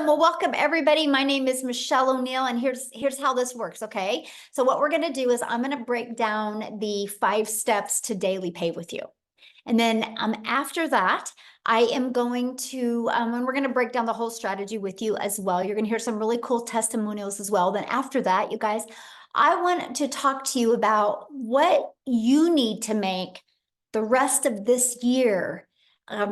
Awesome. Well, welcome everybody. My name is Michelle O'Neill, and here's how this works, okay? So what we're going to do is I'm going to break down the 5 steps to daily pay with you. And then after that, I am going to, and we're going to break down the whole strategy with you as well. You're going to hear some really cool testimonials as well. Then after that, you guys, I want to talk to you about what you need to make the rest of this year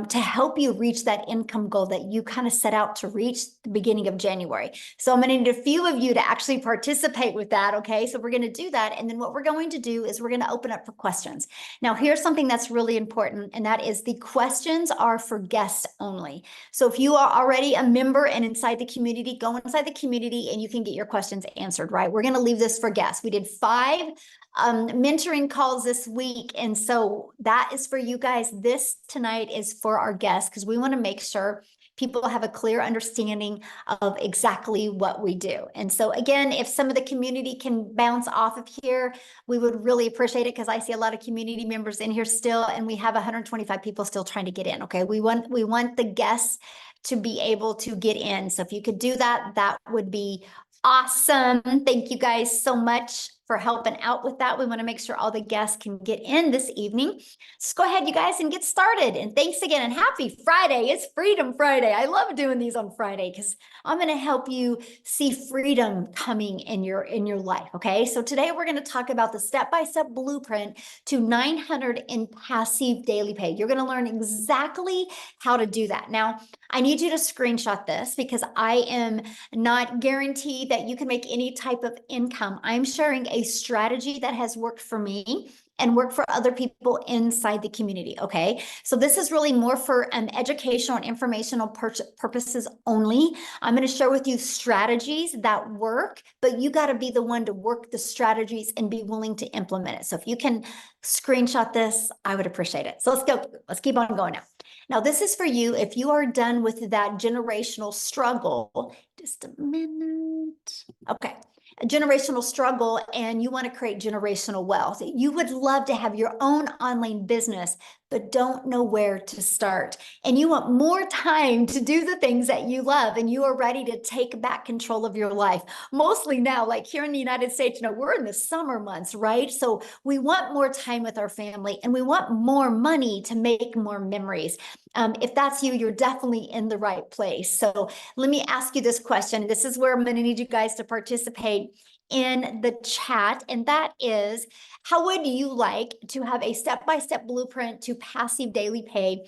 to help you reach that income goal that you kind of set out to reach the beginning of January. So I'm going to need a few of you to actually participate with that. Okay. So we're going to do that. And then what we're going to do is we're going to open up for questions. Now, here's something that's really important, and that is the questions are for guests only. So if you are already a member and inside the community, go inside the community and you can get your questions answered, right? We're going to leave this for guests. We did 5 mentoring calls this week. And so that is for you guys. This tonight is for our guests because we want to make sure people have a clear understanding of exactly what we do. And so again, if some of the community can bounce off of here, we would really appreciate it because I see a lot of community members in here still, and we have 125 people still trying to get in. Okay. We want the guests to be able to get in. So if you could do that, that would be awesome. Thank you guys so much for helping out with that. We want to make sure all the guests can get in this evening. So go ahead, you guys, and get started. And thanks again, and happy Friday. It's Freedom Friday. I love doing these on Friday because I'm going to help you see freedom coming in your life. Okay. So today we're going to talk about the step-by-step blueprint to 900 in passive daily pay. You're going to learn exactly how to do that. Now, I need you to screenshot this because I am not guaranteed that you can make any type of income. I'm sharing a strategy that has worked for me and work for other people inside the community. Okay. So this is really more for educational and informational purposes only. I'm going to share with you strategies that work, but you got to be the one to work the strategies and be willing to implement it. So if you can screenshot this, I would appreciate it. So let's go. Let's keep on going now. Now, this is for you if you are done with that generational struggle. Just a minute. Okay. A generational struggle, and you want to create generational wealth. You would love to have your own online business, but don't know where to start. And you want more time to do the things that you love, and you are ready to take back control of your life. Mostly now, like here in the United States, we're in the summer months, right? So we want more time with our family, and we want more money to make more memories. If that's you, you're definitely in the right place. So let me ask you this question. This is where I'm going to need you guys to participate in the chat. And that is, how would you like to have a step-by-step blueprint to passive daily pay?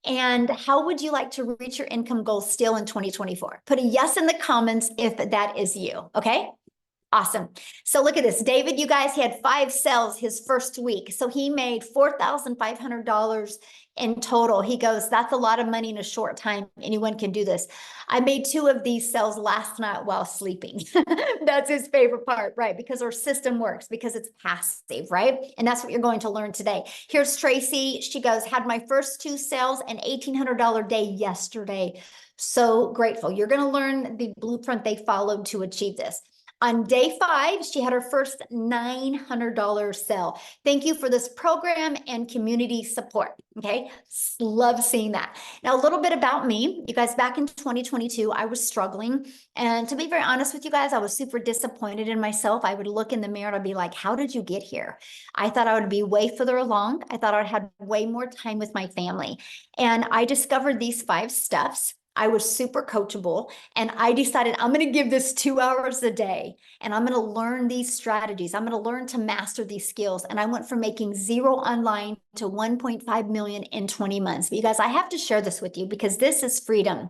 And how would you like to reach your income goals still in 2024? Put a yes in the comments if that is you. Okay. Awesome. So look at this. David, you guys, he had 5 sales his first week. So he made $4,500 in total. He goes, that's a lot of money in a short time. Anyone can do this. I made 2 of these sales last night while sleeping. That's his favorite part, right? Because our system works, because it's passive, right? And that's what you're going to learn today. Here's Tracy. She goes, had my first 2 sales and $1,800 day yesterday. So grateful. You're going to learn the blueprint they followed to achieve this. On day 5, she had her first $900 sale. Thank you for this program and community support. Okay. Love seeing that. Now, a little bit about me. You guys, back in 2022, I was struggling. And to be very honest with you guys, I was super disappointed in myself. I would look in the mirror and I'd be like, how did you get here? I thought I would be way further along. I thought I'd have way more time with my family. And I discovered these 5 steps. I was super coachable, and I decided I'm going to give this 2 hours a day, and I'm going to learn these strategies. I'm going to learn to master these skills. And I went from making 0 online to 1.5 million in 20 months. But you guys, I have to share this with you because this is freedom.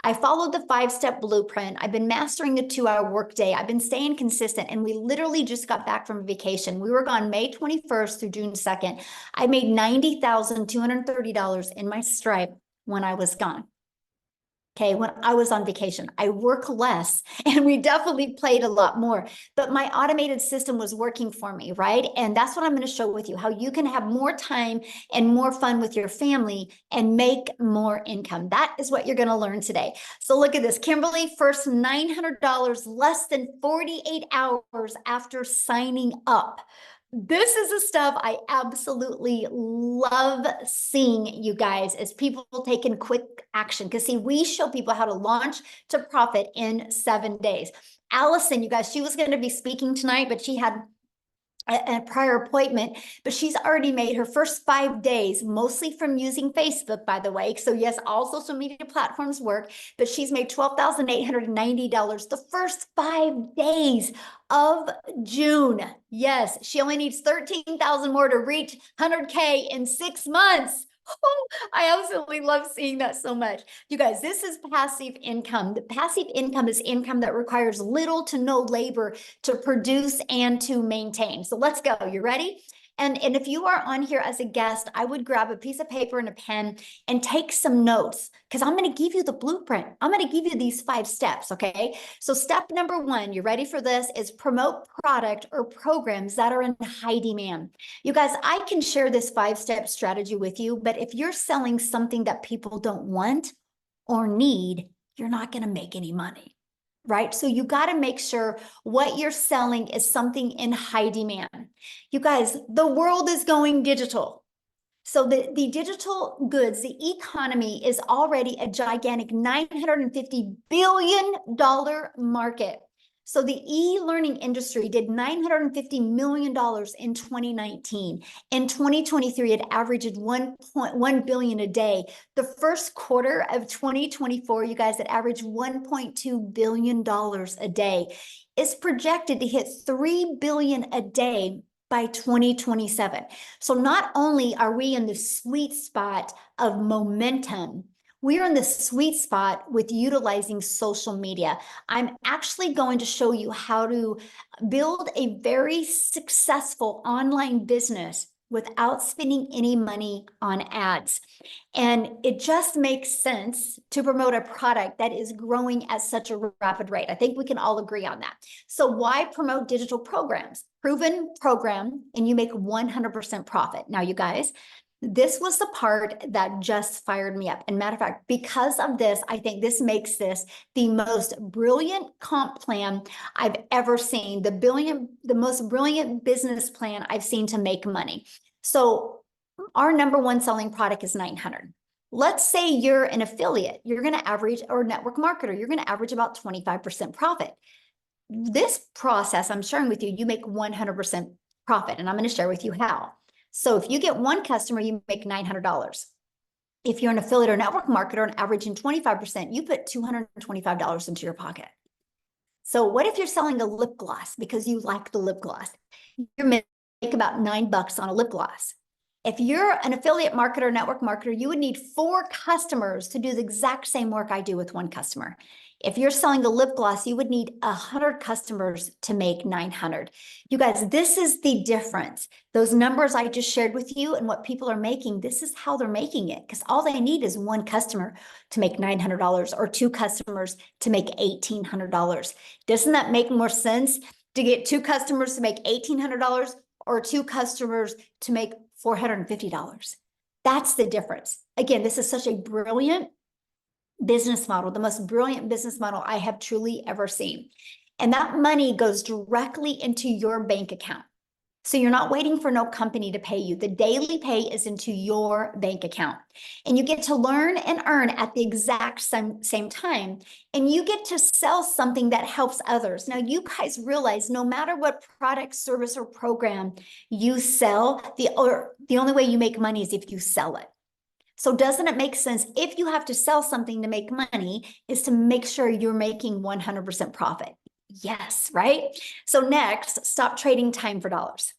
I followed the 5-step blueprint. I've been mastering the 2-hour workday. I've been staying consistent, and we literally just got back from vacation. We were gone May 21st through June 2nd. I made $90,230 in my Stripe when I was gone. Okay, when I was on vacation, I work less, and we definitely played a lot more, but my automated system was working for me, right? And that's what I'm going to show with you, how you can have more time and more fun with your family and make more income. That is what you're going to learn today. So look at this. Kimberly, first $900 less than 48 hours after signing up. This is the stuff I absolutely love seeing, you guys, as people taking quick action. Because see, we show people how to launch to profit in 7 days. Allison, you guys, she was going to be speaking tonight, but she had a prior appointment, but she's already made her first 5 days, mostly from using Facebook, by the way. So yes, all social media platforms work, but she's made $12,890 the first 5 days of June. Yes, she only needs 13,000 more to reach 100K in 6 months. Oh, I absolutely love seeing that so much. You guys, this is passive income. The passive income is income that requires little to no labor to produce and to maintain. So let's go. You ready? And if you are on here as a guest, I would grab a piece of paper and a pen and take some notes, because I'm going to give you the blueprint. I'm going to give you these 5 steps. Okay. So step number 1, you ready for this, is promote product or programs that are in high demand. You guys, I can share this 5-step strategy with you, but if you're selling something that people don't want or need, you're not going to make any money. Right? So you got to make sure what you're selling is something in high demand. You guys, the world is going digital. So the digital goods, the economy is already a gigantic $950 billion market. So the e-learning industry did $950 million in 2019. In 2023, it averaged 1.1 billion a day. The first quarter of 2024, you guys, it averaged $1.2 billion a day. It's projected to hit 3 billion a day by 2027. So not only are we in the sweet spot of momentum, we are in the sweet spot with utilizing social media. I'm actually going to show you how to build a very successful online business without spending any money on ads. And it just makes sense to promote a product that is growing at such a rapid rate. I think we can all agree on that. So why promote digital programs? Proven program, and you make 100% profit. Now, you guys, this was the part that just fired me up. And matter of fact, because of this, I think this makes this the most brilliant comp plan I've ever seen, the most brilliant business plan I've seen to make money. So our number 1 selling product is 900. Let's say you're an affiliate, you're going to average, or a network marketer, you're going to average about 25% profit. This process I'm sharing with you, you make 100% profit, and I'm going to share with you how. So if you get 1 customer, you make $900. If you're an affiliate or network marketer and averaging 25%, you put $225 into your pocket. So what if you're selling a lip gloss because you like the lip gloss? You make about $9 on a lip gloss. If you're an affiliate marketer, network marketer, you would need 4 customers to do the exact same work I do with 1 customer. If you're selling a lip gloss, you would need 100 customers to make 900. You guys, this is the difference. Those numbers I just shared with you and what people are making, this is how they're making it, because all they need is 1 customer to make $900 or 2 customers to make $1,800. Doesn't that make more sense to get 2 customers to make $1,800 or 2 customers to make $450? That's the difference. Again, this is such a brilliant business model, the most brilliant business model I have truly ever seen. And that money goes directly into your bank account. So you're not waiting for no company to pay you. The daily pay is into your bank account. And you get to learn and earn at the exact same time. And you get to sell something that helps others. Now, you guys realize no matter what product, service, or program you sell, the only way you make money is if you sell it. So doesn't it make sense, if you have to sell something to make money, is to make sure you're making 100% profit? Yes, right? So next, stop trading time for dollars.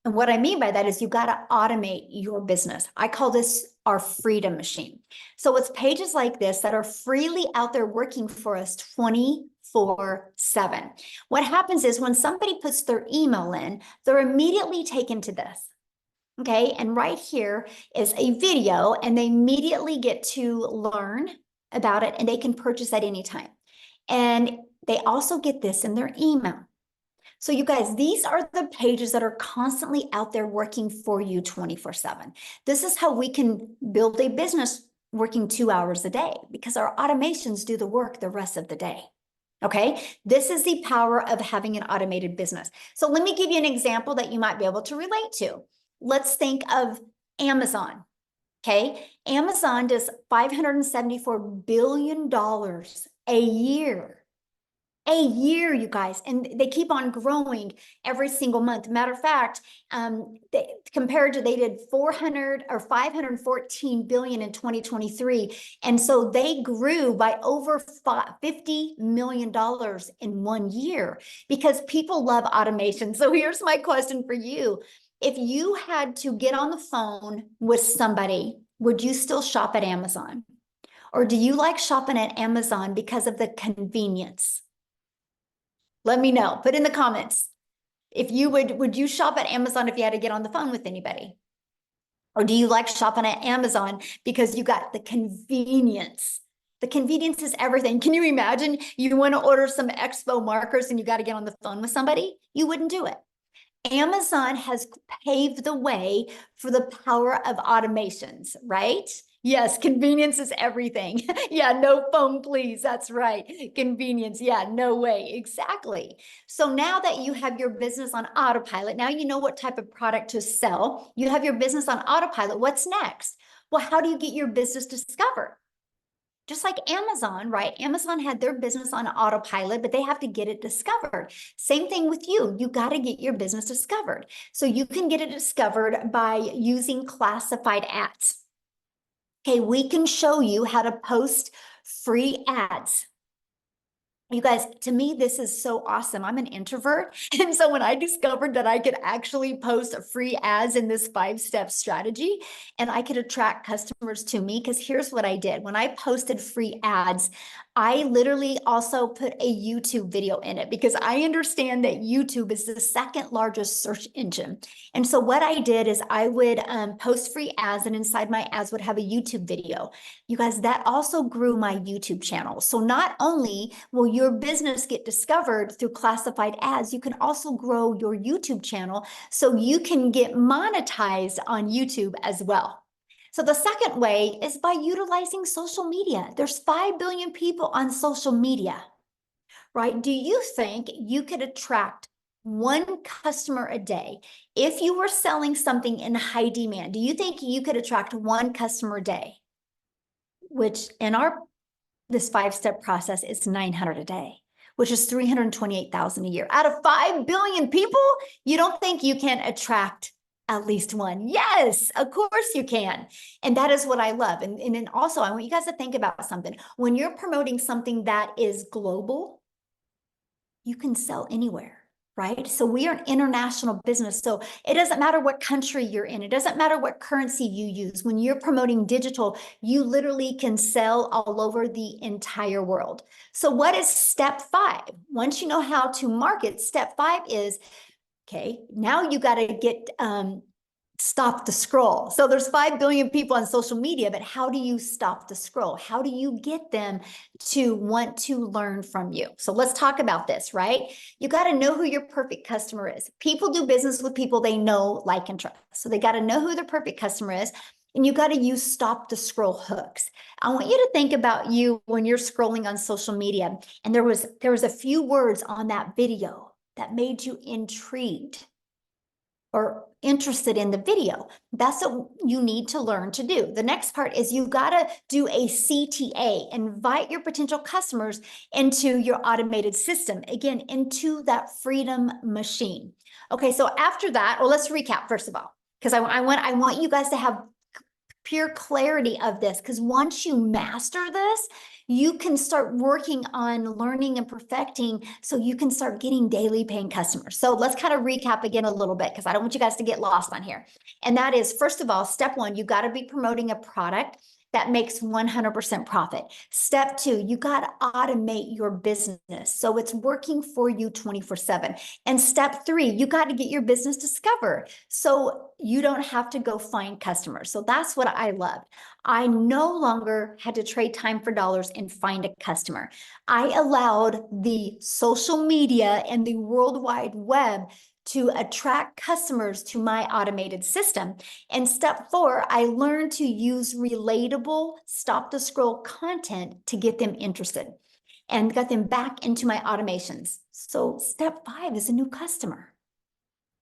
And what I mean by that is you got to automate your business. I call this our freedom machine. So it's pages like this that are freely out there working for us 24/7. What happens is when somebody puts their email in, they're immediately taken to this. Okay, and right here is a video, and they immediately get to learn about it, and they can purchase at any time. And they also get this in their email. So you guys, these are the pages that are constantly out there working for you 24/7. This is how we can build a business working 2 hours a day, because our automations do the work the rest of the day. Okay, this is the power of having an automated business. So let me give you an example that you might be able to relate to. Let's think of Amazon. Okay, Amazon does $574 billion a year. A year, you guys, and they keep on growing every single month. Matter of fact, they did 400 or 514 billion in 2023, and so they grew by over $50 million in 1 year because people love automation. So here's my question for you: if you had to get on the phone with somebody, would you still shop at Amazon, or do you like shopping at Amazon because of the convenience? Let me know. Put in the comments. If you would you shop at Amazon if you had to get on the phone with anybody? Or do you like shopping at Amazon because you got the convenience? The convenience is everything. Can you imagine you want to order some Expo markers and you got to get on the phone with somebody? You wouldn't do it. Amazon has paved the way for the power of automations, right? Yes, convenience is everything. Yeah, no phone, please. That's right. Convenience. Yeah, no way. Exactly. So now that you have your business on autopilot, now you know what type of product to sell. You have your business on autopilot. What's next? Well, how do you get your business discovered? Just like Amazon, right? Amazon had their business on autopilot, but they have to get it discovered. Same thing with you. You got to get your business discovered. So you can get it discovered by using classified ads. Okay, we can show you how to post free ads. You guys, to me, this is so awesome. I'm an introvert. And so when I discovered that I could actually post free ads in this 5-step strategy and I could attract customers to me, because here's what I did. When I posted free ads, I literally also put a YouTube video in it because I understand that YouTube is the second largest search engine. And so what I did is I would post free ads, and inside my ads would have a YouTube video. You guys, that also grew my YouTube channel. So not only will your business get discovered through classified ads, you can also grow your YouTube channel so you can get monetized on YouTube as well. So the second way is by utilizing social media. There's 5 billion people on social media, right? Do you think you could attract one customer a day? If you were selling something in high demand, do you think you could attract one customer a day? Which in this 5-step process is 900 a day, which is 328,000 a year. Out of 5 billion people, you don't think you can attract at least one? Yes, of course you can. And that is what I love. And then also, I want you guys to think about something. When you're promoting something that is global, you can sell anywhere, right? So we are an international business. So it doesn't matter what country you're in. It doesn't matter what currency you use. When you're promoting digital, you literally can sell all over the entire world. So what is step 5? Once you know how to market, step 5 is, okay, now you got to get stop the scroll. So there's 5 billion people on social media, but how do you stop the scroll? How do you get them to want to learn from you? So let's talk about this, right? You got to know who your perfect customer is. People do business with people they know, like, and trust. So they got to know who their perfect customer is. And you got to use stop the scroll hooks. I want you to think about you when you're scrolling on social media, and there was a few words on that video that made you intrigued or interested in the video. That's what you need to learn to do. The next part is you got to do a CTA, invite your potential customers into your automated system, again, into that freedom machine. Okay, so after that, well, let's recap first of all, because I want you guys to have pure clarity of this, because once you master this, you can start working on learning and perfecting so you can start getting daily paying customers. So let's kind of recap again a little bit, because I don't want you guys to get lost on here. And that is, first of all, step 1, you got to be promoting a product that makes 100% profit. Step 2, you got to automate your business so it's working for you 24/7. And step 3, you got to get your business discovered so you don't have to go find customers. So that's what I loved. I no longer had to trade time for dollars and find a customer. I allowed the social media and the World Wide Web to attract customers to my automated system. And step 4, I learned to use relatable stop the scroll content to get them interested. and got them back into my automations. So step 5 is a new customer.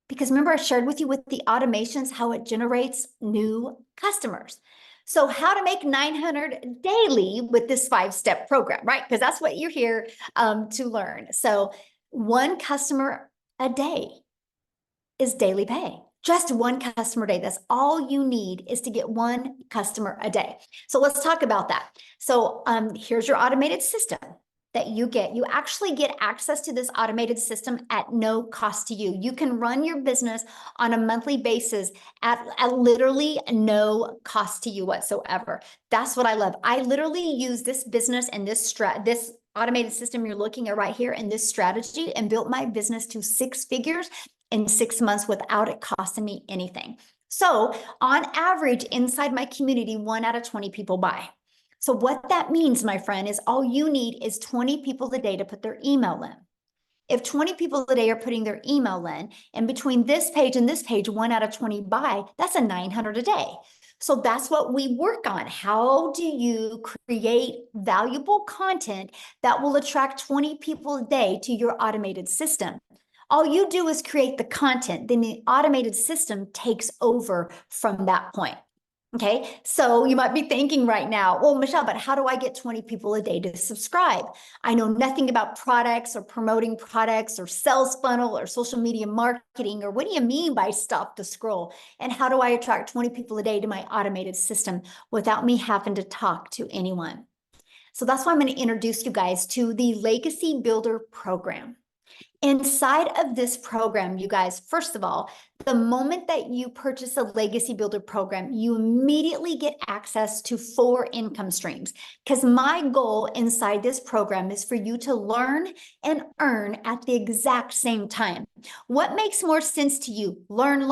Because remember, I shared with you with the automations how it generates new customers. So how to make 900 daily with this 5-step program, right? Because that's what you're here to learn. So one customer a day is daily pay. Just one customer a day. That's all you need, is to get one customer a day. So let's talk about that. So here's your automated system that you get. You actually get access to this automated system at no cost to you. You can run your business on a monthly basis at literally no cost to you whatsoever. That's what I love. I literally use this business and this automated system you're looking at right here, and this strategy, and built my business to 6 figures in 6 months without it costing me anything. So on average, inside my community, 1 out of 20 people buy. So what that means, my friend, is all you need is 20 people a day to put their email in. If 20 people a day are putting their email in, and between this page and this page, 1 out of 20 buy, that's a 900 a day. So that's what we work on. How do you create valuable content that will attract 20 people a day to your automated system? All you do is create the content, then the automated system takes over from that point. Okay, so you might be thinking right now, well, Michelle, but how do I get 20 people a day to subscribe? I know nothing about products or promoting products or sales funnel or social media marketing, or what do you mean by stop the scroll? And how do I attract 20 people a day to my automated system without me having to talk to anyone? So that's why I'm going to introduce you guys to the Legacy Builder program. Inside of this program, you guys, first of all, the moment that you purchase a Legacy Builder program, you immediately get access to 4 income streams. Because my goal inside this program is for you to learn and earn at the exact same time. What makes more sense to you? Learn,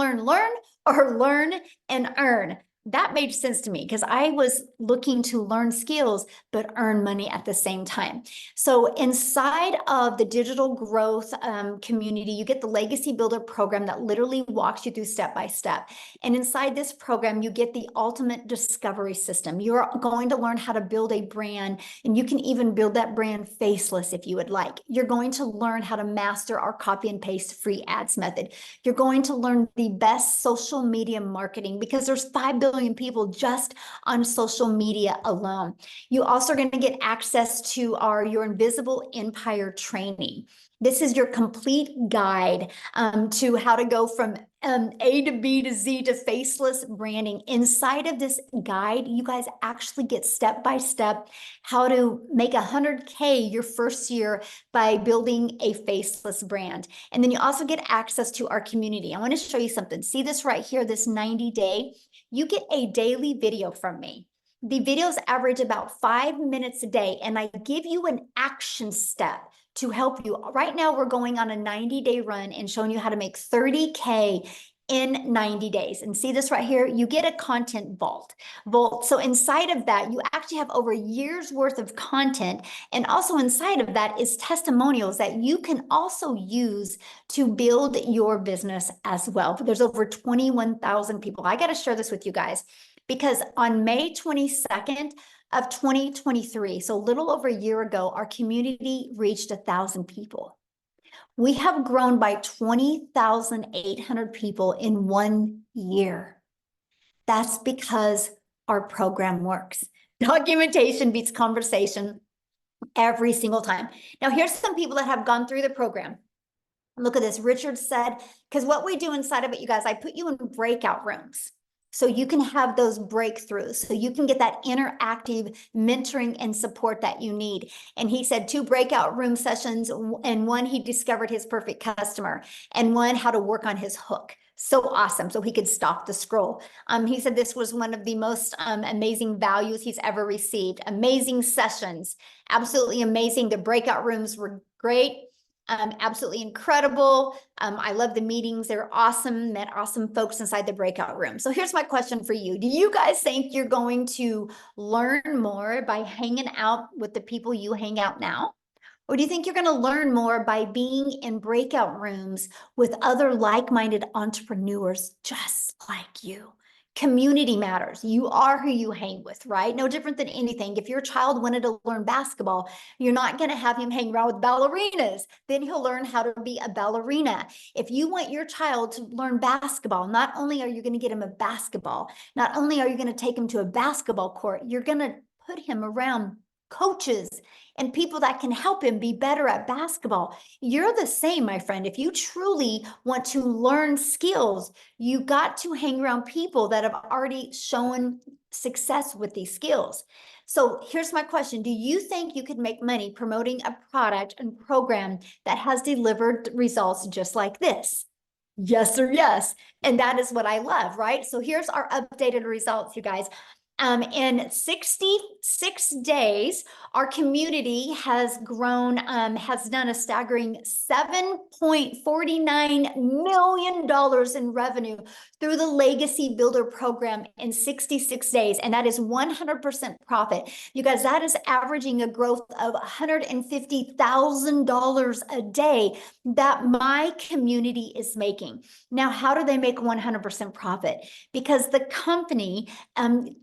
or learn and earn? That made sense to me because I was looking to learn skills but earn money at the same time. So inside of the digital growth community, you get the Legacy Builder program that literally walks you through step by step. And inside this program, you get the ultimate discovery system. You're going to learn how to build a brand, and you can even build that brand faceless if you would like. You're going to learn how to master our copy and paste free ads method. You're going to learn the best social media marketing, because there's 5 billion people just on social media alone. You also are going to get access to your Invisible Empire training. This is your complete guide to how to go from A to B to Z to faceless branding. Inside of this guide, you guys actually get step-by-step how to make 100K your first year by building a faceless brand. And then you also get access to our community. I want to show you something. See this right here, this 90-day? You get a daily video from me. The videos average about 5 minutes a day, and I give you an action step to help you. Right now, we're going on a 90-day run and showing you how to make 30K in 90 days. And see this right here? You get a content vault. So inside of that, you actually have over a year's worth of content. And also inside of that is testimonials that you can also use to build your business as well. There's over 21,000 people. I got to share this with you guys, because on May 22nd of 2023, so a little over a year ago, our community reached 1,000 people. We have grown by 20,800 people in 1 year. That's because our program works. Documentation beats conversation every single time. Now, here's some people that have gone through the program. Look at this. Richard said, because what we do inside of it, you guys, I put you in breakout rooms so you can have those breakthroughs, so you can get that interactive mentoring and support that you need. And he said 2 breakout room sessions, and 1, he discovered his perfect customer, and 1, how to work on his hook. So awesome. So he could stop the scroll. He said this was one of the most amazing values he's ever received. Amazing sessions. Absolutely amazing. The breakout rooms were great. Absolutely incredible. I love the meetings. They're awesome. Met awesome folks inside the breakout room. So here's my question for you. Do you guys think you're going to learn more by hanging out with the people you hang out now? Or do you think you're going to learn more by being in breakout rooms with other like-minded entrepreneurs just like you? Community matters. You are who you hang with, right? No different than anything. If your child wanted to learn basketball, you're not going to have him hang around with ballerinas. Then he'll learn how to be a ballerina. If you want your child to learn basketball, not only are you going to get him a basketball, not only are you going to take him to a basketball court, you're going to put him around coaches and people that can help him be better at basketball. You're the same, my friend. If you truly want to learn skills, you got to hang around people that have already shown success with these skills. So here's my question. Do you think you could make money promoting a product and program that has delivered results just like this? Yes or yes. And that is what I love, right? So here's our updated results, you guys. In 66 days, our community has grown, has done a staggering $7.49 million in revenue through the Legacy Builder program in 66 days. And that is 100% profit. You guys, that is averaging a growth of $150,000 a day that my community is making. Now, how do they make 100% profit? Because the company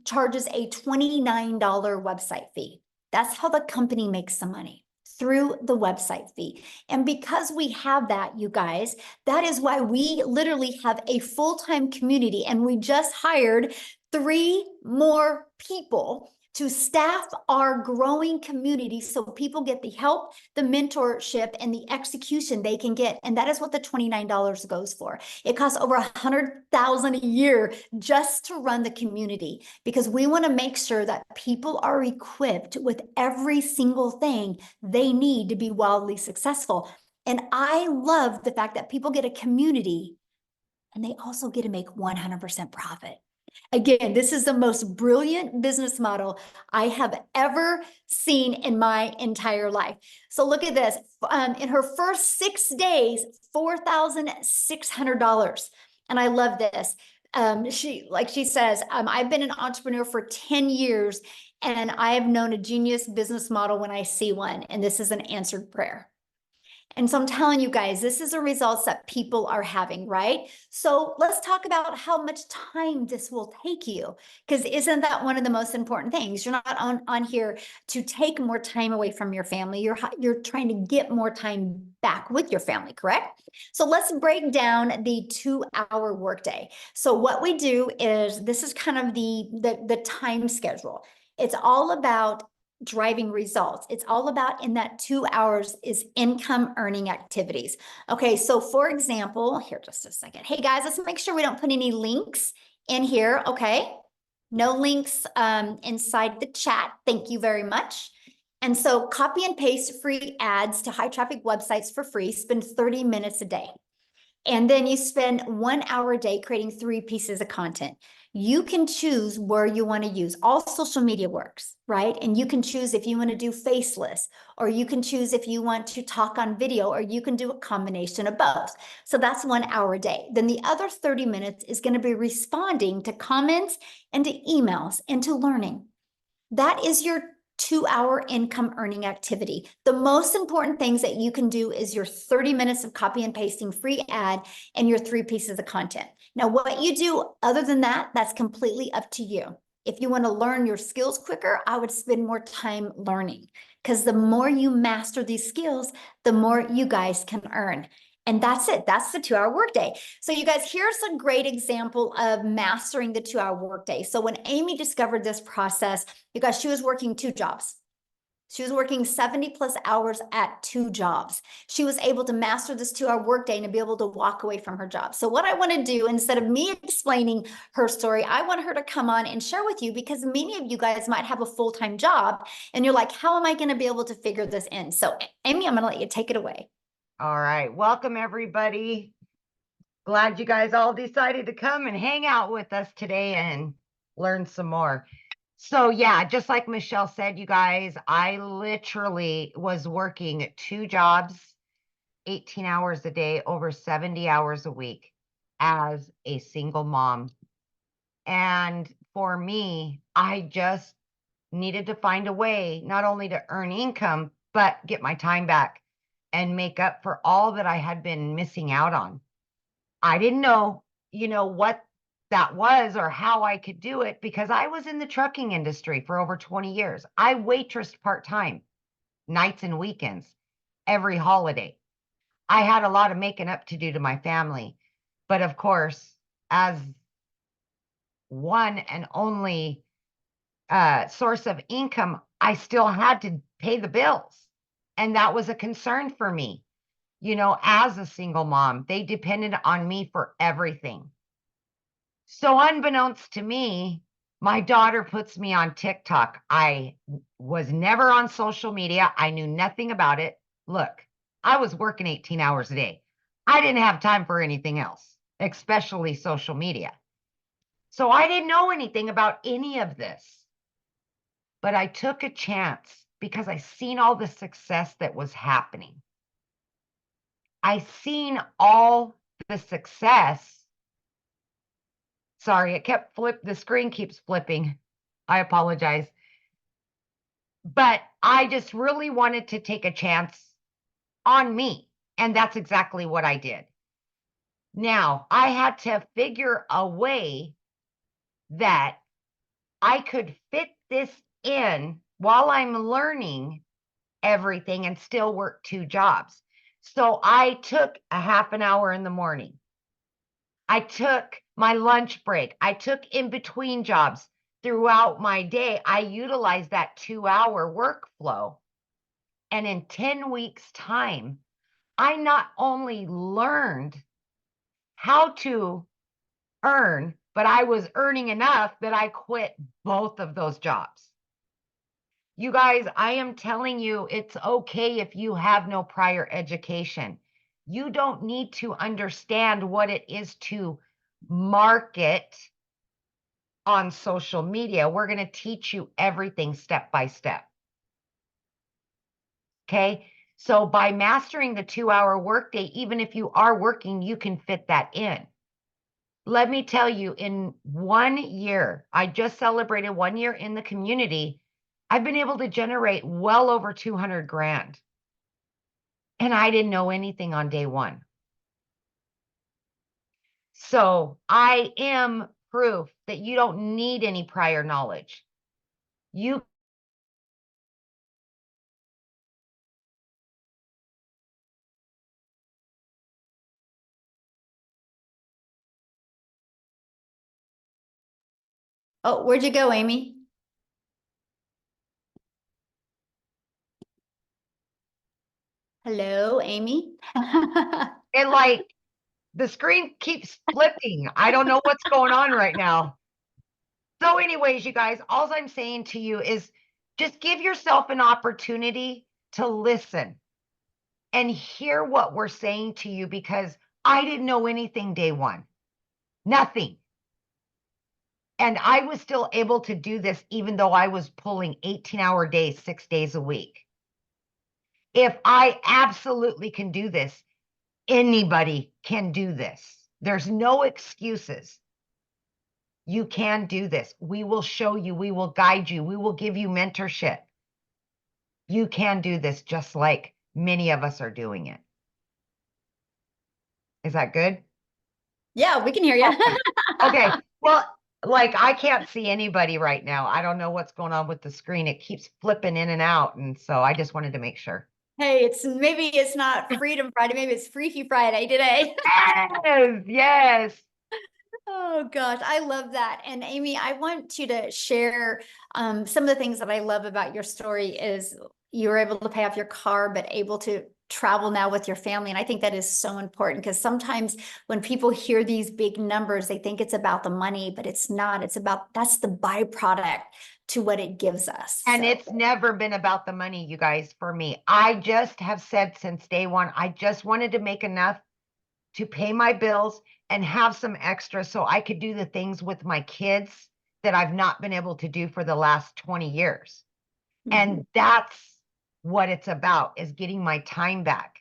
charges a $29 website fee. That's how the company makes some money, through the website fee. And because we have that, you guys, that is why we literally have a full-time community, and we just hired 3 more people to staff our growing community so people get the help, the mentorship, and the execution they can get. And that is what the $29 goes for. It costs over $100,000 a year just to run the community, because we want to make sure that people are equipped with every single thing they need to be wildly successful. And I love the fact that people get a community and they also get to make 100% profit. Again, this is the most brilliant business model I have ever seen in my entire life. So look at this. In her first 6 days, $4,600. And I love this. She says, I've been an entrepreneur for 10 years, and I have known a genius business model when I see one. And this is an answered prayer. And so I'm telling you guys, this is the results that people are having, right? So let's talk about how much time this will take you, because isn't that one of the most important things? You're not on here to take more time away from your family. You're trying to get more time back with your family, correct? So let's break down the 2-hour workday. So what we do is, this is kind of the time schedule. It's all about driving results. It's all about, in that 2 hours, is income earning activities. Okay, so for example, here, just a second. Hey guys, let's make sure we don't put any links in here. Okay, no links inside the chat. Thank you very much. And so copy and paste free ads to high traffic websites for free. Spend 30 minutes a day. And then you spend 1 hour a day creating 3 pieces of content. You can choose where you want to use. All social media works, right? And you can choose if you want to do faceless, or you can choose if you want to talk on video, or you can do a combination of both. So that's 1 hour a day. Then the other 30 minutes is going to be responding to comments and to emails and to learning. That is your 2-hour income earning activity. The most important things that you can do is your 30 minutes of copy and pasting free ad and your 3 pieces of content. Now, what you do other than that, that's completely up to you. If you want to learn your skills quicker, I would spend more time learning, because the more you master these skills, the more you guys can earn. And that's it. That's the 2-hour workday. So you guys, here's a great example of mastering the 2-hour workday. So when Amy discovered this process, you guys, she was working 2 jobs. She was working 70 plus hours at 2 jobs. She was able to master this 2-hour workday and to be able to walk away from her job. So what I want to do, instead of me explaining her story, I want her to come on and share with you, because many of you guys might have a full-time job and you're like, how am I going to be able to figure this in? So Amy, I'm going to let you take it away. All right. Welcome, everybody. Glad you guys all decided to come and hang out with us today and learn some more. So yeah, just like Michelle said, you guys, I literally was working 2 jobs, 18 hours a day, over 70 hours a week as a single mom. And for me, I just needed to find a way not only to earn income, but get my time back and make up for all that I had been missing out on. I didn't know, what that was or how I could do it because I was in the trucking industry for over 20 years. I waitressed part-time, nights and weekends, every holiday. I had a lot of making up to do to my family. But of course, as one and only source of income, I still had to pay the bills. And that was a concern for me. You know, as a single mom, they depended on me for everything. So unbeknownst to me, my daughter puts me on TikTok. I was never on social media. I knew nothing about it. Look, I was working 18 hours a day. I didn't have time for anything else, especially social media. So I didn't know anything about any of this. But I took a chance because I seen all the success that was happening. I seen all the success. Sorry, the screen keeps flipping. I apologize. But I just really wanted to take a chance on me. And that's exactly what I did. Now, I had to figure a way that I could fit this in while I'm learning everything and still work 2 jobs. So I took a half an hour in the morning. I took my lunch break. I took in between jobs throughout my day. I utilized that 2-hour workflow. And in 10 weeks' time, I not only learned how to earn, but I was earning enough that I quit both of those jobs. You guys, I am telling you, it's okay if you have no prior education. You don't need to understand what it is to market on social media. We're going to teach you everything step by step. Okay. So by mastering the 2-hour workday, even if you are working, you can fit that in. Let me tell you, in 1 year, I just celebrated 1 year in the community. I've been able to generate well over 200 grand. And I didn't know anything on day one. So I am proof that you don't need any prior knowledge. You Oh, where'd you go, Amy? Hello, Amy? and like the screen keeps flipping. I don't know what's going on right now. So anyways, you guys, all I'm saying to you is just give yourself an opportunity to listen and hear what we're saying to you because I didn't know anything day one. Nothing. And I was still able to do this even though I was pulling 18-hour days, 6 days a week. If I absolutely can do this, anybody can do this. There's no excuses. You can do this. We will show you. We will guide you. We will give you mentorship. You can do this just like many of us are doing it. Is that good? Yeah, we can hear you. Okay. Well, like I can't see anybody right now. I don't know what's going on with the screen. It keeps flipping in and out. And so I just wanted to make sure. Hey, maybe it's not Freedom Friday, maybe it's Freaky Friday today. Yes, yes. Oh gosh, I love that. And Amy, I want you to share some of the things that I love about your story is you were able to pay off your car, but able to travel now with your family. And I think that is so important because sometimes when people hear these big numbers, they think it's about the money, but it's not. It's about, that's the byproduct to what it gives us. And So. it's never been about the money, you guys, for me. I just have said since day one, I just wanted to make enough to pay my bills and have some extra so I could do the things with my kids that I've not been able to do for the last 20 years. And that's what it's about, is getting my time back,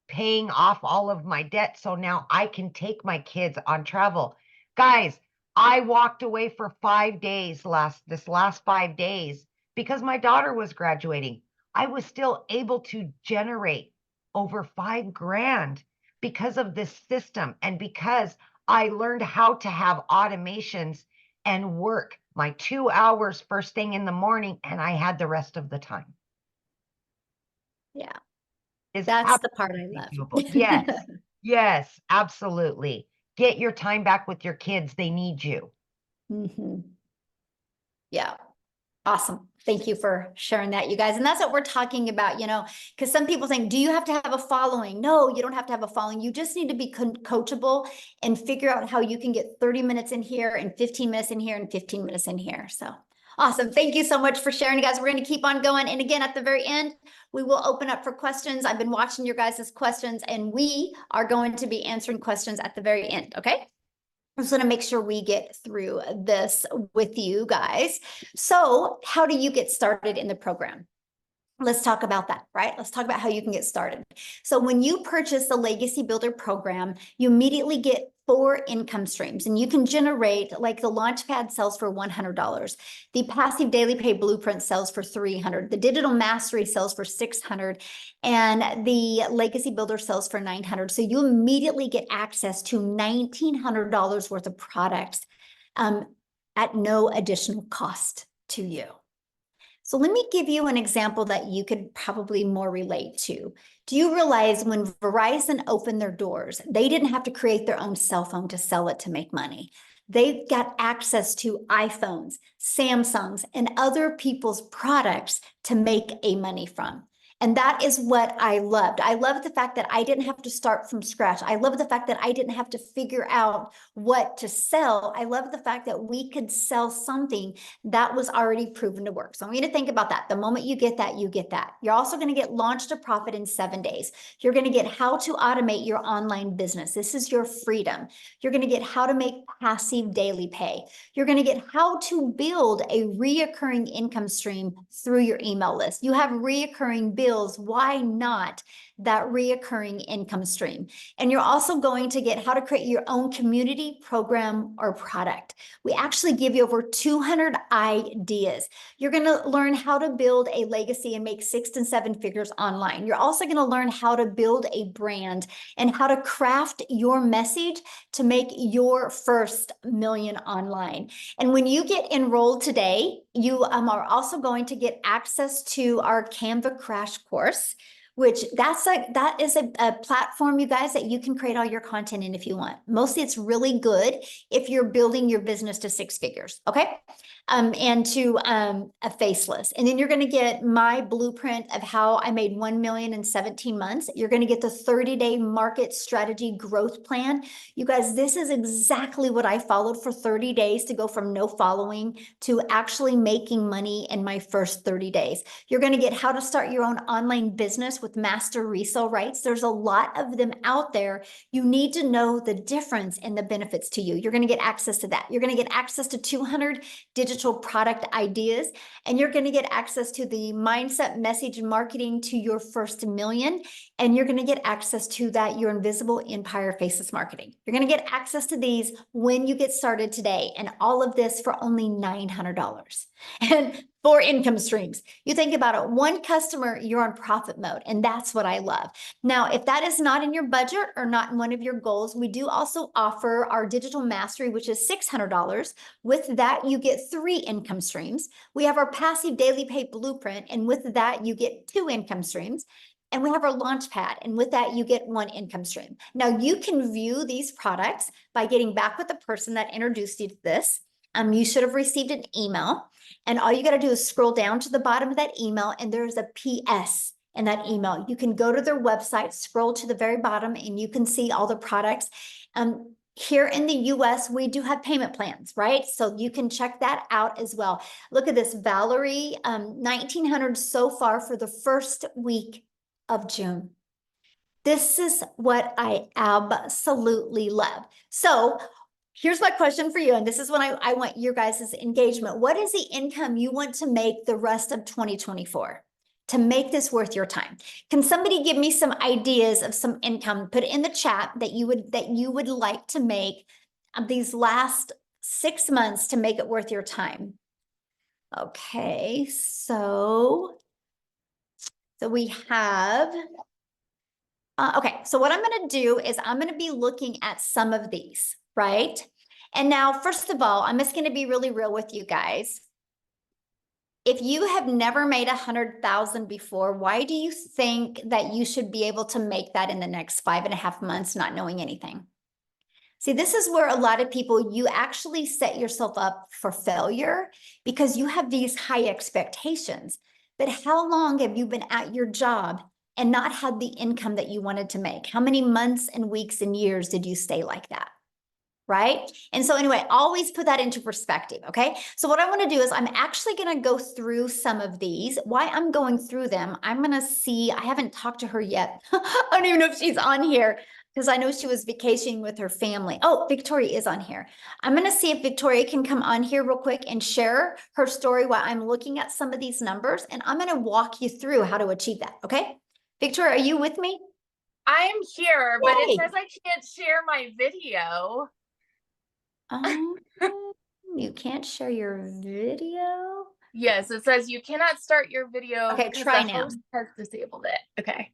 paying off all of my debt so now I can take my kids on travel. Guys, I walked away for 5 days this last 5 days because my daughter was graduating. I was still able to generate over 5 grand because of this system and because I learned how to have automations and work my 2 hours first thing in the morning, and I had the rest of the time. Yeah, Is that's the part I absolutely doable. love. Yes, yes, absolutely. Get your time back with your kids. They need you. Yeah. Awesome. Thank you for sharing that, you guys. And that's what we're talking about, because some people think, do you have to have a following? No, you don't have to have a following. You just need to be coachable and figure out how you can get 30 minutes in here and 15 minutes in here and 15 minutes in here. So awesome. Thank you so much for sharing, guys. We're going to keep on going. And again, at the very end, we will open up for questions. I've been watching your guys' questions, and we are going to be answering questions at the very end. Okay. I just want to make sure we get through this with you guys. So, how do you get started in the program? Let's talk about that, right? Let's talk about how you can get started. So when you purchase the Legacy Builder program, you immediately get 4 income streams, and you can generate, like, the Launchpad sells for $100. The Passive Daily Pay Blueprint sells for $300. The Digital Mastery sells for $600, and the Legacy Builder sells for $900. So you immediately get access to $1,900 worth of products at no additional cost to you. So let me give you an example that you could probably more relate to. Do you realize when Verizon opened their doors, they didn't have to create their own cell phone to sell it to make money? They got access to iPhones, Samsungs, and other people's products to make a money from. And that is what I loved. I loved the fact that I didn't have to start from scratch. I love the fact that I didn't have to figure out what to sell. I love the fact that we could sell something that was already proven to work. So I want you to think about that. The moment you get that, you get that. You're also going to get Launch to Profit in 7 days. You're going to get how to automate your online business. This is your freedom. You're going to get how to make passive daily pay. You're going to get how to build a reoccurring income stream through your email list. You have reoccurring bills. Why not that reoccurring income stream? And you're also going to get how to create your own community, program, or product. We actually give you over 200 ideas. You're going to learn how to build a legacy and make 6 and 7 figures online. You're also going to learn how to build a brand and how to craft your message to make your first million online. And when you get enrolled today, you are also going to get access to our Canva Crash Course, which that is a platform, you guys, that you can create all your content in if you want. Mostly it's really good if you're building your business to 6 figures, okay? And to a faceless. And then you're going to get my blueprint of how I made 1 million in 17 months. You're going to get the 30-day market strategy growth plan. You guys, this is exactly what I followed for 30 days to go from no following to actually making money in my first 30 days. You're going to get how to start your own online business with master resale rights. There's a lot of them out there. You need to know the difference and the benefits to you. You're going to get access to that. You're going to get access to 200 digital product ideas, and you're going to get access to the mindset, message, and marketing to your first million. And you're going to get access to that your invisible empire faceless marketing. You're going to get access to these when you get started today, and all of this for only $900. And 4 income streams. You think about it, 1 customer, you're on profit mode. And that's what I love. Now, if that is not in your budget or not in one of your goals, we do also offer our digital mastery, which is $600. With that, you get 3 income streams. We have our passive daily pay blueprint. And with that, you get 2 income streams. And we have our launch pad. And with that, you get 1 income stream. Now, you can view these products by getting back with the person that introduced you to this. You should have received an email. And all you got to do is scroll down to the bottom of that email, and there's a PS in that email. You can go to their website, scroll to the very bottom, and you can see all the products. Here in the US, we do have payment plans, right? So you can check that out as well. Look at this, Valerie, 1,900 so far for the first week of June. This is what I absolutely love. So here's my question for you, and this is when I want your guys' engagement. What is the income you want to make the rest of 2024 to make this worth your time? Can somebody give me some ideas of some income? Put it in the chat that you would like to make these last 6 months to make it worth your time. Okay, so we have. Okay, so what I'm going to do is I'm going to be looking at some of these. right? And now, first of all, I'm just going to be really real with you guys. If you have never made 100,000 before, why do you think that you should be able to make that in the next 5.5 months, not knowing anything? See, this is where a lot of people, you actually set yourself up for failure because you have these high expectations. But how long have you been at your job and not had the income that you wanted to make? How many months and weeks and years did you stay like that? Right? And so anyway, always put that into perspective, okay? So what I want to do is I'm actually going to go through some of these. Why I'm going through them, I'm going to see, I haven't talked to her yet. I don't even know if she's on here because I know she was vacationing with her family. Oh, Victoria is on here. I'm going to see if Victoria can come on here real quick and share her story while I'm looking at some of these numbers, and I'm going to walk you through how to achieve that, okay? Victoria, are you with me? I'm here, but it Yay. says I can't share my video. Um, you can't share your video? Yes, it says you cannot start your video Okay, because try the now. host has disabled it. Okay.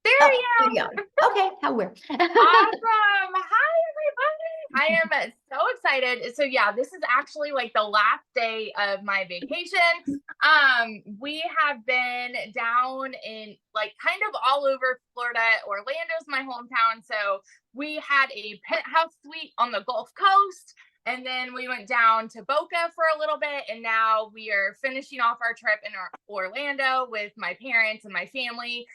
There Oh, you there you go. Okay, how weird. Awesome. Hi, everybody. I am so excited. So yeah, this is actually like the last day of my vacation. We have been down in like kind of all over Florida. Orlando's my hometown. So we had a penthouse suite on the Gulf Coast. And then we went down to Boca for a little bit. And now we are finishing off our trip in Orlando with my parents and my family.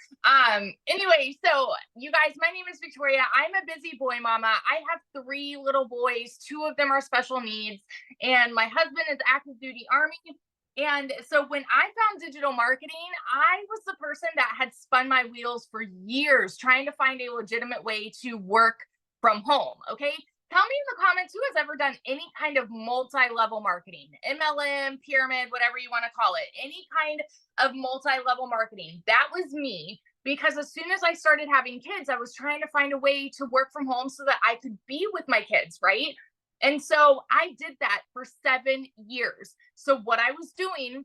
Anyway, so you guys, my name is Victoria. I'm a busy boy mama. I have 3 little boys. 2 of them are special needs, and my husband is active duty Army. And so when I found digital marketing, I was the person that had spun my wheels for years trying to find a legitimate way to work from home. Okay. Tell me in the comments who has ever done any kind of multi-level marketing, MLM, pyramid, whatever you want to call it, any kind of multi-level marketing. That was me, because as soon as I started having kids, I was trying to find a way to work from home so that I could be with my kids, right? And so I did that for 7 years. So what I was doing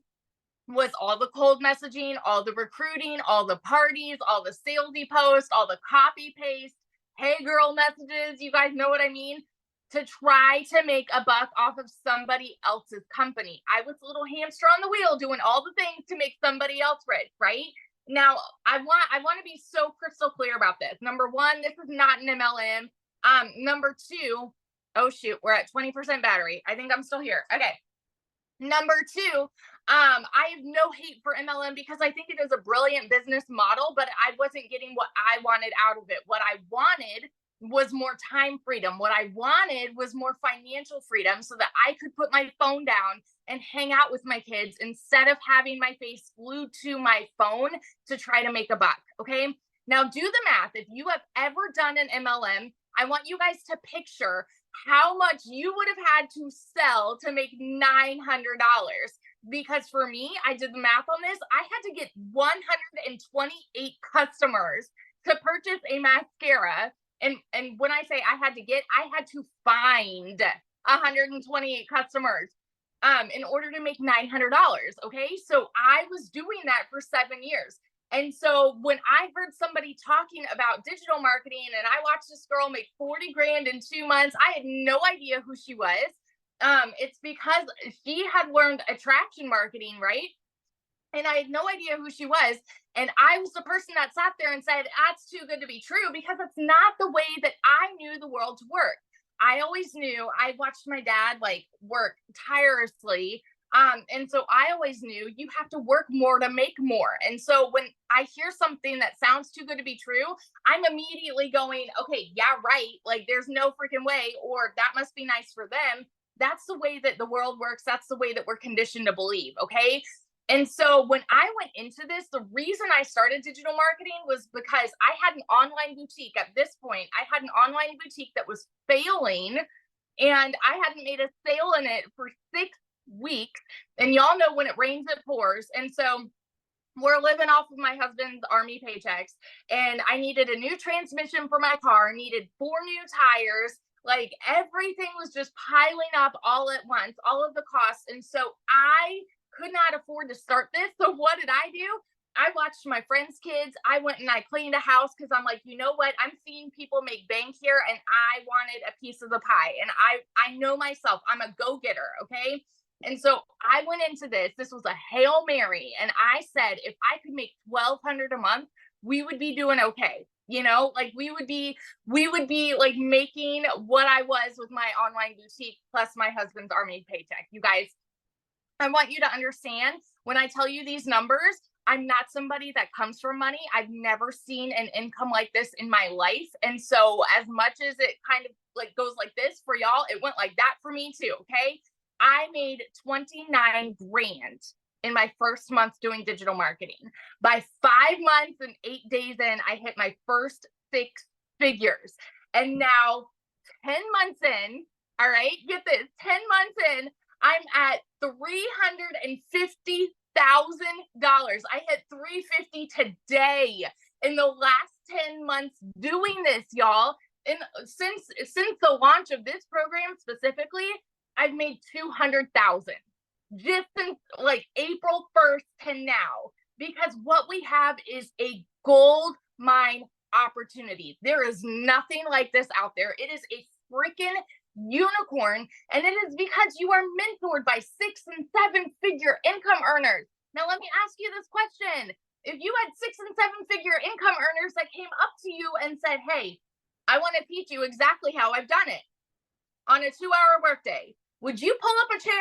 was all the cold messaging, all the recruiting, all the parties, all the salesy posts, all the copy paste, hey girl messages, you guys know what I mean, to try to make a buck off of somebody else's company. I was a little hamster on the wheel doing all the things to make somebody else rich, right? Now, I want to be so crystal clear about this. Number 1, this is not an MLM. Number 2, oh shoot, we're at 20% battery. I think I'm still here. Okay. Number 2, I have no hate for MLM because I think it is a brilliant business model, but I wasn't getting what I wanted out of it. What I wanted was more time freedom. What I wanted was more financial freedom so that I could put my phone down and hang out with my kids instead of having my face glued to my phone to try to make a buck. Okay. Now do the math. If you have ever done an MLM, I want you guys to picture how much you would have had to sell to make $900. Because for me, I did the math on this. I had to get 128 customers to purchase a mascara. And when I say I had to get, I had to find 128 customers in order to make $900. Okay. So I was doing that for 7 years. And so when I heard somebody talking about digital marketing and I watched this girl make 40 grand in 2 months, I had no idea who she was. It's because she had learned attraction marketing, right? And I had no idea who she was. And I was the person that sat there and said, that's too good to be true, because it's not the way that I knew the world to work. I always knew, I watched my dad like work tirelessly. And so I always knew you have to work more to make more. And so when I hear something that sounds too good to be true, I'm immediately going, okay, yeah, right. Like there's no freaking way, or that must be nice for them. That's the way that the world works. That's the way that we're conditioned to believe. Okay. And so when I went into this, the reason I started digital marketing was because I had an online boutique. At this point, I had an online boutique that was failing, and I hadn't made a sale in it for 6 weeks. And y'all know when it rains, it pours. And so we're living off of my husband's Army paychecks, and I needed a new transmission for my car, needed 4 new tires. Like everything was just piling up all at once, all of the costs. And so I could not afford to start this. So what did I do? I watched my friends' kids. I went and I cleaned a house because I'm like, you know what? I'm seeing people make bank here and I wanted a piece of the pie. And I know myself, I'm a go-getter, okay? And so I went into this. This was a Hail Mary. And I said, if I could make $1,200 a month, we would be doing okay. You know, like we would be like making what I was with my online boutique plus my husband's army paycheck. You guys, I want you to understand when I tell you these numbers, I'm not somebody that comes from money. I've never seen an income like this in my life. And so as much as it kind of like goes like this for y'all, it went like that for me too. Okay. I made 29 grand in my first month doing digital marketing. By 5 months and 8 days in, I hit my first 6 figures. And now 10 months in, all right, get this, 10 months in, I'm at $350,000. I hit 350 today in the last 10 months doing this, y'all. And since the launch of this program specifically, I've made 200,000 just since like April 1st to now, because what we have is a gold mine opportunity. There is nothing like this out there. It is a freaking unicorn, and it is because you are mentored by 6 and 7 figure income earners. Now let me ask you this question. If you had 6 and 7 figure income earners that came up to you and said, hey, I want to teach you exactly how I've done it on a 2-hour workday, would you pull up a chair,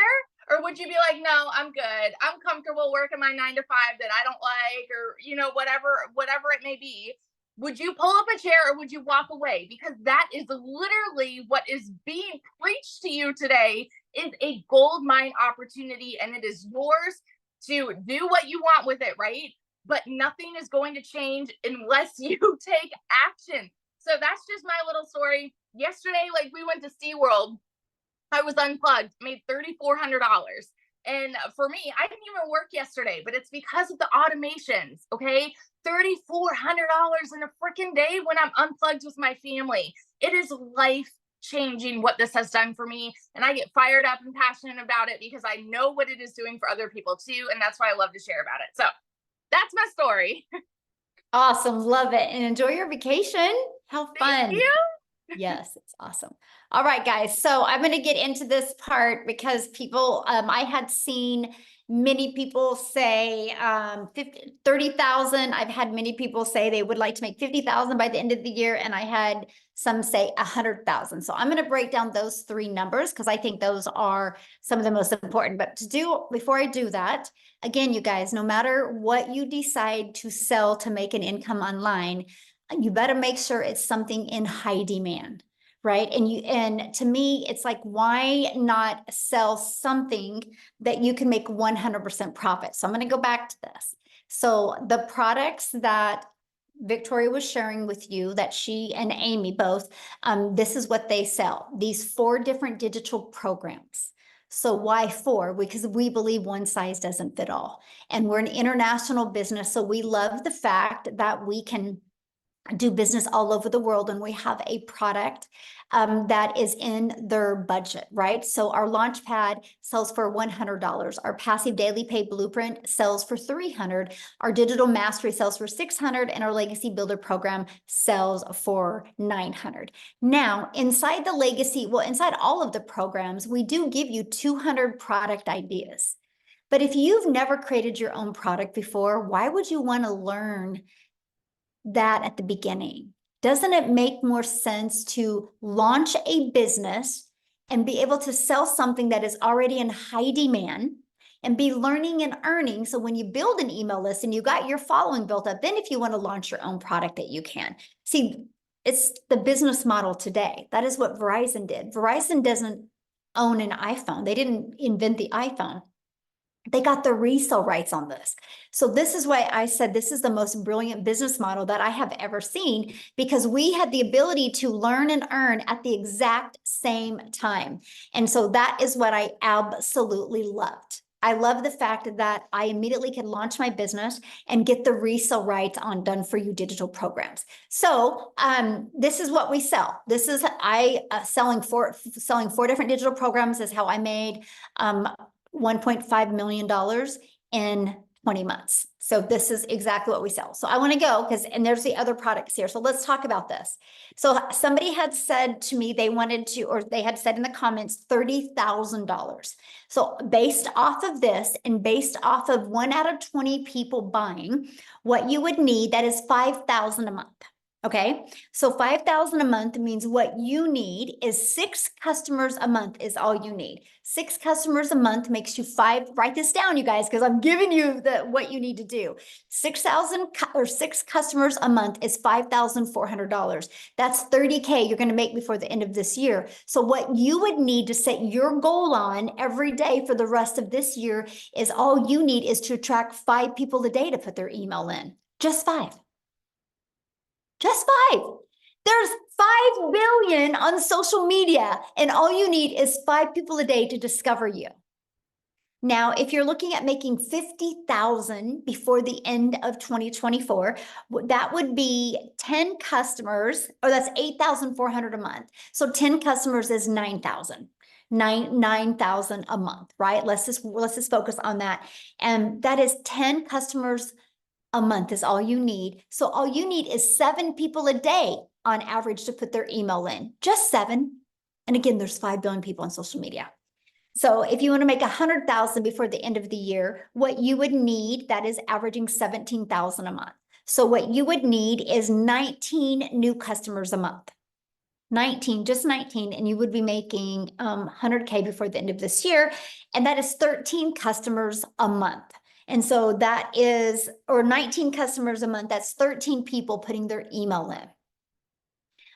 or would you be like, no, I'm good, I'm comfortable working my 9 to 5 that I don't like, or you know, whatever it may be? Would you pull up a chair or would you walk away? Because that is literally what is being preached to you today, is a gold mine opportunity, and it is yours to do what you want with it, right? But nothing is going to change unless you take action. So that's just my little story. Yesterday, like, we went to SeaWorld. I was unplugged, made $3,400. And for me, I didn't even work yesterday, but it's because of the automations, okay? $3,400 in a freaking day when I'm unplugged with my family. It is life changing what this has done for me. And I get fired up and passionate about it because I know what it is doing for other people too. And that's why I love to share about it. So that's my story. Awesome. Love it. And enjoy your vacation. How fun. Thank you. Yes, it's awesome. All right, guys. So I'm going to get into this part because people, I had seen many people say 30,000. I've had many people say they would like to make 50,000 by the end of the year. And I had some say 100,000. So I'm going to break down those 3 numbers because I think those are some of the most important. But before I do that, again, you guys, no matter what you decide to sell to make an income online, you better make sure it's something in high demand, right? And to me, it's like, why not sell something that you can make 100% profit? So I'm going to go back to this. So the products that Victoria was sharing with you, that she and Amy both, this is what they sell. These 4 different digital programs. So why 4? Because we believe one size doesn't fit all. And we're an international business. So we love the fact that we can do business all over the world, and we have a product that is in their budget, right? So our Launchpad sells for $100. Our Passive Daily Pay Blueprint sells for $300. Our Digital Mastery sells for $600, and our Legacy Builder program sells for $900. Now, inside inside all of the programs, we do give you 200 product ideas. But if you've never created your own product before, why would you want to learn that at the beginning? Doesn't it make more sense to launch a business and be able to sell something that is already in high demand and be learning and earning? So when you build an email list and you got your following built up, then if you want to launch your own product, that you can. See, it's the business model today. That is what Verizon did. Verizon doesn't own an iPhone. They didn't invent the iPhone. They got the resale rights on this. So this is why I said this is the most brilliant business model that I have ever seen, because we had the ability to learn and earn at the exact same time. And so that is what I absolutely loved. I love the fact that I immediately could launch my business and get the resale rights on done for you digital programs. So this is what we sell. This is selling 4 different digital programs is how I made $1.5 million in 20 months. So this is exactly what we sell. So I want to go and there's the other products here. So let's talk about this. So somebody had said to me, they wanted to, or they had said in the comments, $30,000. So based off of this and based off of 1 out of 20 people buying, what you would need, that is 5,000 a month. Okay, so 5,000 a month means what you need is 6 customers a month is all you need. 6 customers a month makes you 5. Write this down, you guys, because I'm giving you what you need to do. 6,000 or 6 customers a month is $5,400. That's 30K you're going to make before the end of this year. So what you would need to set your goal on every day for the rest of this year is all you need is to attract 5 people a day to put their email in. Just 5. Just 5. There's 5 billion on social media, and all you need is 5 people a day to discover you. Now, if you're looking at making 50,000 before the end of 2024, that would be 10 customers, or that's 8,400 a month. So 10 customers is 9,000. 9,000 a month, right? Let's just focus on that. And that is 10 customers a month is all you need. So all you need is 7 people a day on average to put their email in. Just 7. And again, there's 5 billion people on social media. So if you want to make 100,000 before the end of the year, what you would need, that is averaging 17,000 a month. So what you would need is 19 new customers a month. 19, just 19, and you would be making 100K before the end of this year. And that is 13 customers a month. And so that is, or 19 customers a month, that's 13 people putting their email in.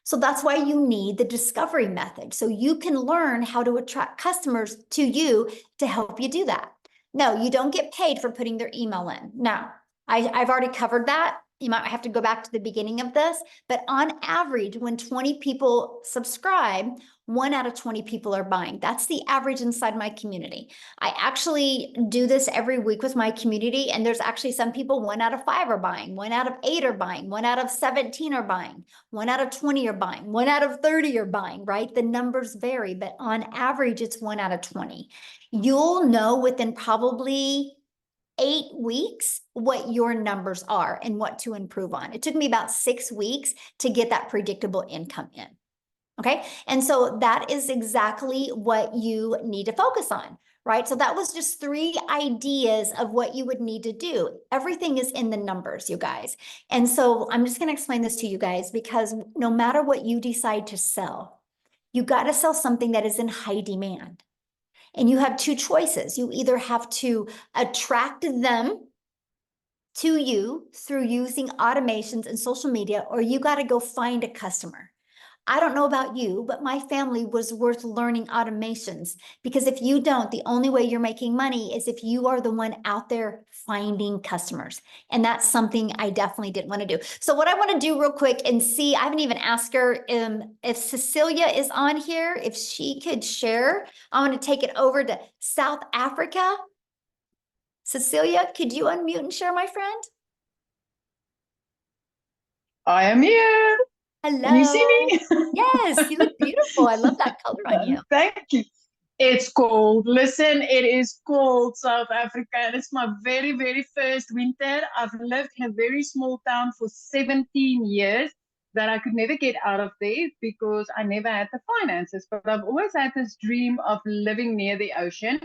So that's why you need the discovery method. So you can learn how to attract customers to you to help you do that. No, you don't get paid for putting their email in. Now, I've already covered that. You might have to go back to the beginning of this, but on average, when 20 people subscribe, 1 out of 20 people are buying. That's the average inside my community. I actually do this every week with my community, and there's actually some people 1 out of 5 are buying, 1 out of 8 are buying, 1 out of 17 are buying, 1 out of 20 are buying, 1 out of 30 are buying, right? The numbers vary, but on average, it's 1 out of 20. You'll know within probably 8 weeks what your numbers are and what to improve on. It took me about 6 weeks to get that predictable income in. Okay. And so that is exactly what you need to focus on, right? So that was just 3 ideas of what you would need to do. Everything is in the numbers, you guys. And so I'm just going to explain this to you guys, because no matter what you decide to sell, you got to sell something that is in high demand. And you have 2 choices. You either have to attract them to you through using automations and social media, or you got to go find a customer. I don't know about you, but my family was worth learning automations, because if you don't, the only way you're making money is if you are the one out there finding customers. And that's something I definitely didn't want to do. So what I want to do real quick and see, I haven't even asked her if Cecilia is on here, if she could share. I want to take it over to South Africa. Cecilia, could you unmute and share, my friend? I am here. Hello. Can you see me? Yes, you look beautiful. I love that color on you. Thank you. It's cold. Listen, it is cold, South Africa, and it's my very, very first winter. I've lived in a very small town for 17 years that I could never get out of there because I never had the finances. But I've always had this dream of living near the ocean.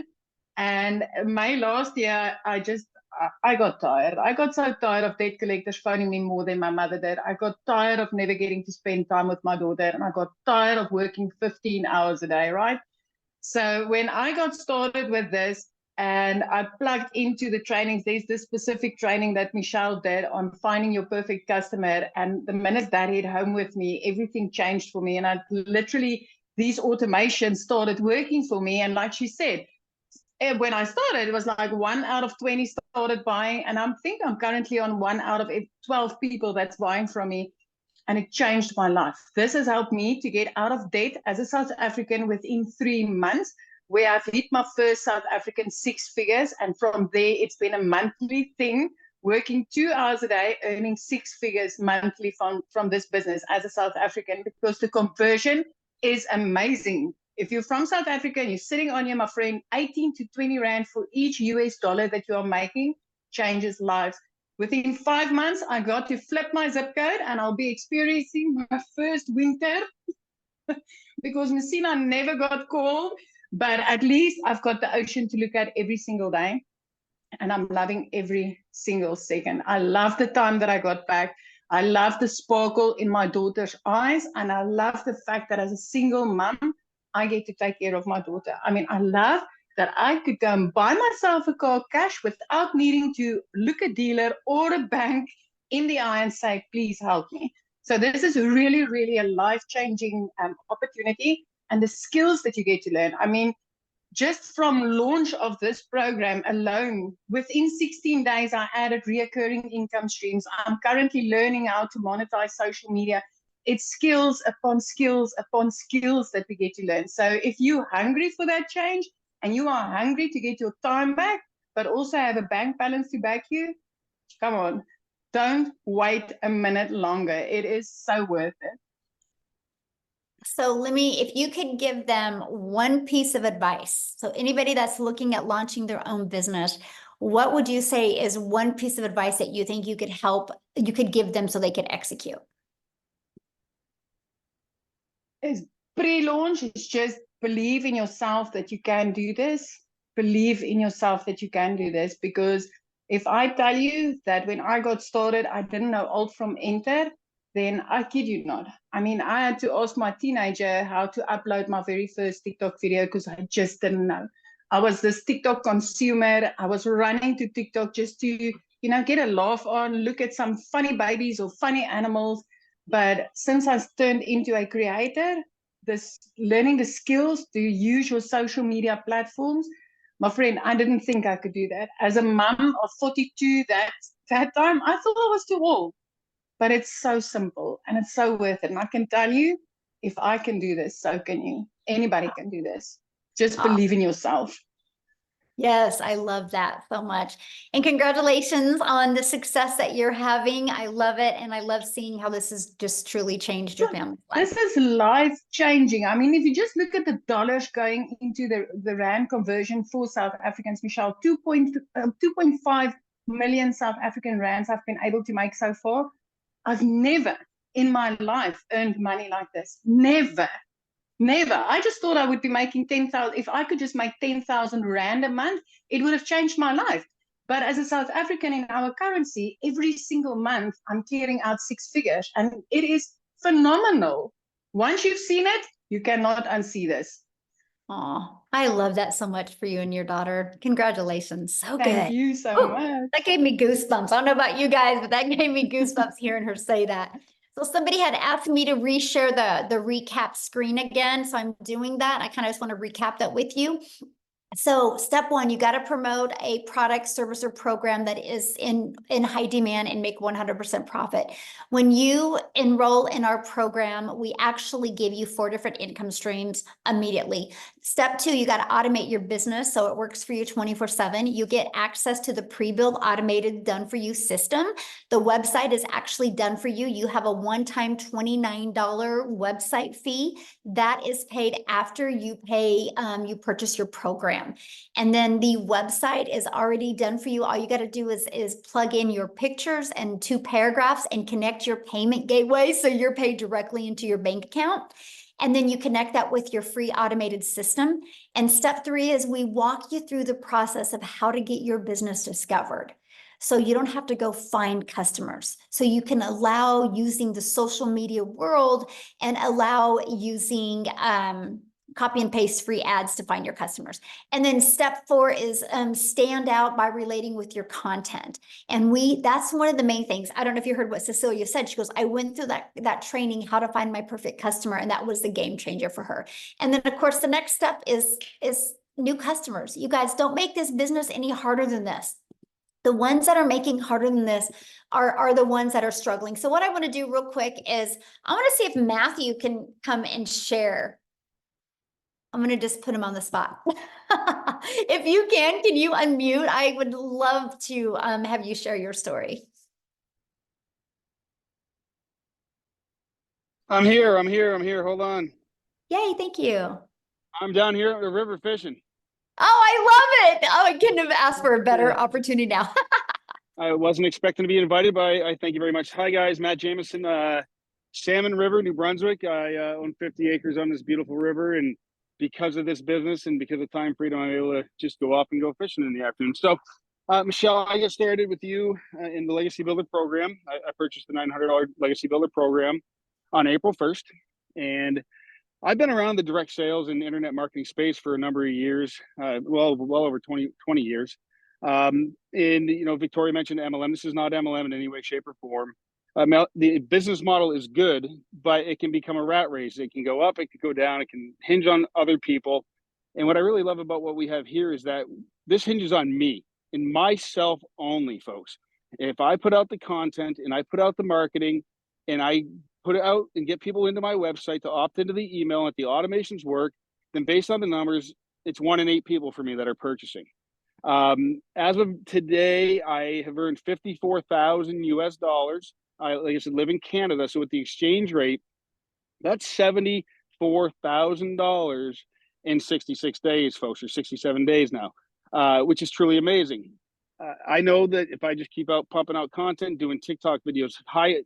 And May last year, I got tired. I got so tired of debt collectors phoning me more than my mother did. I got tired of never getting to spend time with my daughter. And I got tired of working 15 hours a day, right? So when I got started with this and I plugged into the trainings, there's this specific training that Michelle did on finding your perfect customer. And the minute that hit home with me, everything changed for me. And I literally, these automations started working for me. And like she said, when I started, it was like 1 out of 20 started buying. And I think I'm currently on 1 out of 12 people that's buying from me. And it changed my life. This has helped me to get out of debt as a South African within 3 months, where I've hit my first South African 6 figures. And from there, it's been a monthly thing, working 2 hours a day, earning 6 figures monthly from this business as a South African, because the conversion is amazing. If you're from South Africa and you're sitting on here, my friend, 18 to 20 Rand for each US dollar that you are making changes lives. Within 5 months, I got to flip my zip code and I'll be experiencing my first winter because Messina never got cold, but at least I've got the ocean to look at every single day. And I'm loving every single second. I love the time that I got back. I love the sparkle in my daughter's eyes. And I love the fact that as a single mom, I get to take care of my daughter. I mean, I love that I could go and buy myself a car cash without needing to look a dealer or a bank in the eye and say, please help me. So this is really, really a life-changing opportunity, and the skills that you get to learn. I mean, just from launch of this program alone, within 16 days, I added reoccurring income streams. I'm currently learning how to monetize social media. It's skills upon skills upon skills that we get to learn. So if you're hungry for that change and you are hungry to get your time back, but also have a bank balance to back you, come on, don't wait a minute longer. It is so worth it. So if you could give them one piece of advice, so anybody that's looking at launching their own business, what would you say is one piece of advice that you think you could give them so they could execute? Is pre-launch is just believe in yourself that you can do this. Believe in yourself that you can do this, because if I tell you that when I got started, I didn't know alt from enter, then I kid you not. I mean, I had to ask my teenager how to upload my very first TikTok video because I just didn't know. I was this TikTok consumer. I was running to TikTok just to, get a laugh on, look at some funny babies or funny animals. But since I turned into a creator, learning the skills to use your social media platforms, my friend, I didn't think I could do that. As a mom of 42 that time, I thought I was too old. But it's so simple and it's so worth it. And I can tell you, if I can do this, so can you. Anybody can do this. Just believe in yourself. Yes, I love that so much. And congratulations on the success that you're having. I love it. And I love seeing how this has just truly changed your family's life. This is life changing. I mean, if you just look at the dollars going into the Rand conversion for South Africans, Michelle, 2.5 million South African Rands I've been able to make so far. I've never in my life earned money like this. Never. I just thought I would be making 10,000. If I could just make 10,000 Rand a month, it would have changed my life. But as a South African in our currency, every single month I'm clearing out 6 figures, and it is phenomenal. Once you've seen it, you cannot unsee this. Oh, I love that so much for you and your daughter. Congratulations. So good. Thank you so much. That gave me goosebumps. I don't know about you guys, but that gave me goosebumps hearing her say that. So somebody had asked me to reshare the recap screen again. So I'm doing that. I kind of just want to recap that with you. So step one, you got to promote a product, service, or program that is in high demand and make 100% profit. When you enroll in our program, we actually give you 4 different income streams immediately. Step two, you got to automate your business so it works for you 24/7. You get access to the pre-built automated done for you system. The website is actually done for you. You have a one-time $29 website fee that is paid after you you purchase your program. And then the website is already done for you. All you got to do is plug in your pictures and 2 paragraphs and connect your payment gateway so you're paid directly into your bank account. And then you connect that with your free automated system. And step 3 is we walk you through the process of how to get your business discovered. So you don't have to go find customers. So you can allow using the social media world and allow using copy and paste free ads to find your customers. And then step 4 is stand out by relating with your content. And that's one of the main things. I don't know if you heard what Cecilia said. She goes, I went through that training, how to find my perfect customer. And that was the game changer for her. And then of course, the next step is new customers. You guys, don't make this business any harder than this. The ones that are making harder than this are the ones that are struggling. So what I want to do real quick is I want to see if Matthew can come and share. I'm going to just put him on the spot. If you can you unmute? I would love to have you share your story. I'm here. Hold on. Yay, thank you. I'm down here at the river fishing. Oh, I love it. Oh, I couldn't have asked for a better opportunity now. I wasn't expecting to be invited, but I thank you very much. Hi, guys. Matt Jameson, Salmon River, New Brunswick. I own 50 acres on this beautiful river. And because of this business and because of time freedom, I'm able to just go off and go fishing in the afternoon. So, Michelle, I got started with you in the Legacy Builder program. I purchased the $900 Legacy Builder program on April 1st. And I've been around the direct sales and internet marketing space for a number of years, well over 20 years. And, you know, Victoria mentioned MLM. This is not MLM in any way, shape, or form. The business model is good, but it can become a rat race. It can go up, it can go down, it can hinge on other people. And what I really love about what we have here is that this hinges on me and myself only, folks. If I put out the content and I put out the marketing and I put it out and get people into my website to opt into the email and let the automations work, then based on the numbers, it's 1 in 8 people for me that are purchasing. As of today, I have earned 54,000 US dollars. Like I said, live in Canada. So with the exchange rate, that's $74,000 in 66 days, folks, or 67 days now, which is truly amazing. I know that if I just keep out pumping out content, doing TikTok videos, high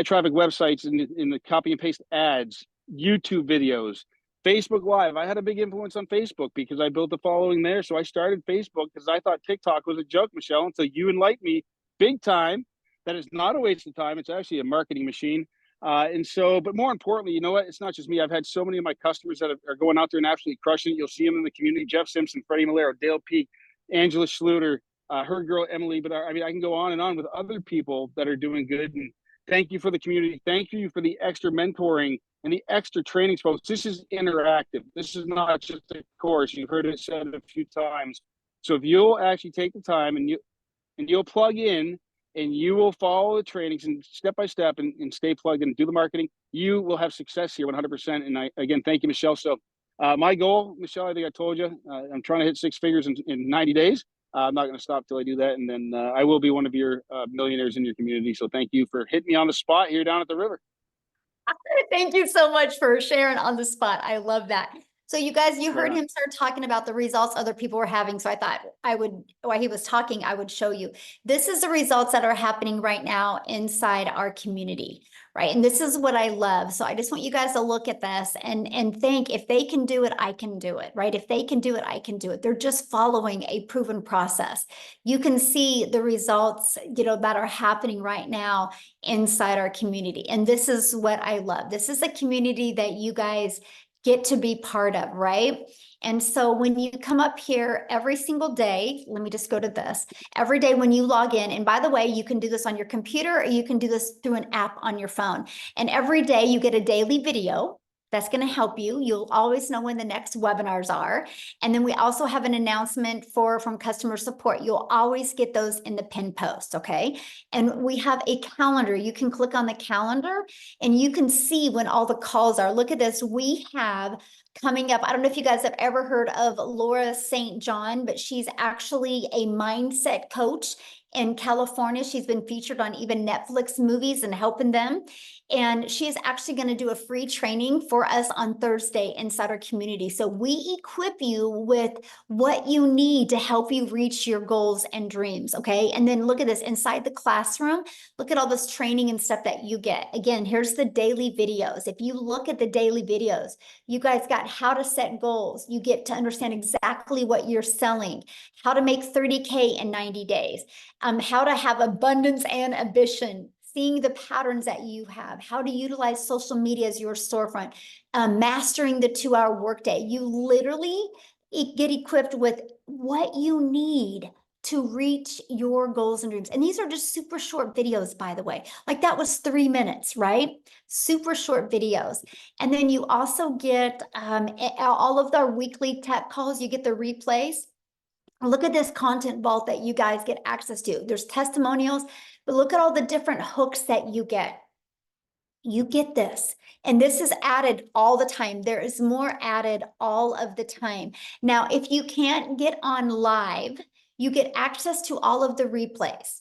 traffic websites in the copy and paste ads, YouTube videos, Facebook Live. I had a big influence on Facebook because I built a following there. So I started Facebook because I thought TikTok was a joke, Michelle, until you enlightened me big time that it's not a waste of time. It's actually a marketing machine. And so, but more importantly, you know what? It's not just me. I've had so many of my customers that are going out there and absolutely crushing it. You'll see them in the community: Jeff Simpson, Freddie Malero, Dale Peak, Angela Schluter, her girl Emily. But I mean, I can go on and on with other people that are doing good. And thank you for the community. Thank you for the extra mentoring and the extra training, folks. This is interactive. This is not just a course. You've heard it said a few times. So if you'll actually take the time and you'll plug in and you will follow the trainings and step by step and stay plugged in and do the marketing, you will have success here 100%. And again, thank you, Michelle. So my goal, Michelle, I think I told you, I'm trying to hit 6 figures in 90 days. I'm not going to stop till I do that. And then I will be one of your millionaires in your community. So thank you for hitting me on the spot here down at the river. Thank you so much for sharing on the spot. I love that. So you guys, you heard him start talking about the results other people were having. So I thought I would, while he was talking, I would show you. This is the results that are happening right now inside our community, right? And this is what I love. So I just want you guys to look at this and think, if they can do it, I can do it, right? If they can do it, I can do it. They're just following a proven process. You can see the results, you know, that are happening right now inside our community. And this is what I love. This is a community that you guys get to be part of, right? And so when you come up here every single day, let me just go to this, every day when you log in, and by the way, you can do this on your computer or you can do this through an app on your phone. And every day you get a daily video that's going to help you. You'll always know when the next webinars are. And then we also have an announcement from customer support. You'll always get those in the pin post, okay? And we have a calendar. You can click on the calendar and you can see when all the calls are. Look at this. We have coming up, I don't know if you guys have ever heard of Laura St. John, but she's actually a mindset coach in California. She's been featured on even Netflix movies and helping them. And she is actually going to do a free training for us on Thursday inside our community. So we equip you with what you need to help you reach your goals and dreams. Okay. And then look at this inside the classroom. Look at all this training and stuff that you get. Again, here's the daily videos. If you look at the daily videos, you guys got how to set goals. You get to understand exactly what you're selling, how to make 30K in 90 days, how to have abundance and ambition, seeing the patterns that you have, how to utilize social media as your storefront, mastering the 2-hour workday. You literally get equipped with what you need to reach your goals and dreams. And these are just super short videos, by the way. Like that was 3 minutes, right? Super short videos. And then you also get all of our weekly tech calls. You get the replays. Look at this content vault that you guys get access to. There's testimonials, but look at all the different hooks that you get. You get this, and this is added all the time. There is more added all of the time. Now, if you can't get on live, you get access to all of the replays.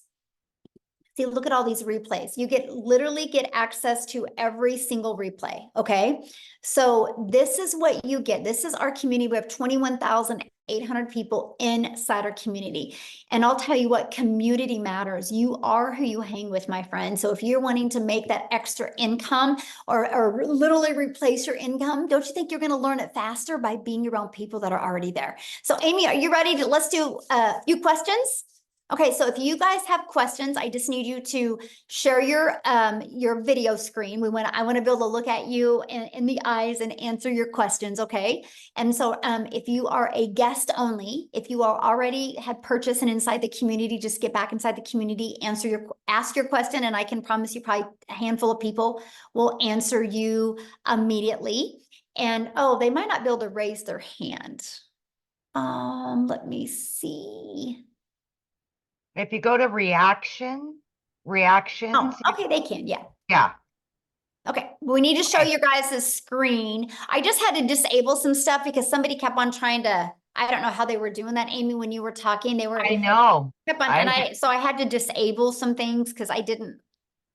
See, look at all these replays. You literally get access to every single replay, okay? So this is what you get. This is our community. We have 21,000 800 people inside our community. And I'll tell you what, community matters. You are who you hang with, my friend. So if you're wanting to make that extra income or literally replace your income, don't you think you're going to learn it faster by being around people that are already there? So Amy, are you ready to, let's do a few questions? Okay, so if you guys have questions, I just need you to share your video screen. I want to be able to look at you in the eyes and answer your questions, okay? And so if you are a guest only, if you are already had purchased and inside the community, just get back inside the community, ask your question, and I can promise you probably a handful of people will answer you immediately. And oh, they might not be able to raise their hand. Let me see. If you go to reactions. Oh, okay, they can, yeah. Yeah. Okay, we need to show you guys the screen. I just had to disable some stuff because somebody kept on trying to, I don't know how they were doing that, Amy, when you were talking, I know. Kept on, so I had to disable some things because I didn't.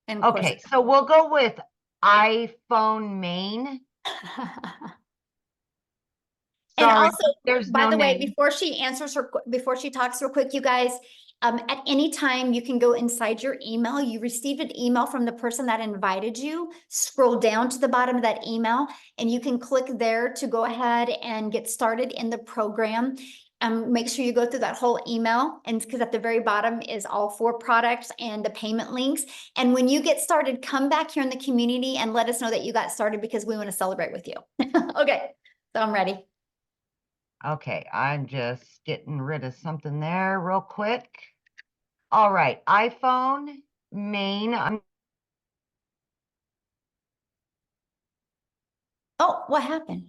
And of Okay, so we'll go with iPhone main. And Sorry, also, there's by no the way, name. before she talks real quick, you guys, at any time you can go inside your email. You received an email from the person that invited you. Scroll down to the bottom of that email, and you can click there to go ahead and get started in the program. Make sure you go through that whole email, and because at the very bottom is all 4 products and the payment links. And when you get started, come back here in the community and let us know that you got started because we want to celebrate with you. Okay, so I'm ready. Okay, I'm just getting rid of something there real quick. All right, iPhone main. Oh, what happened?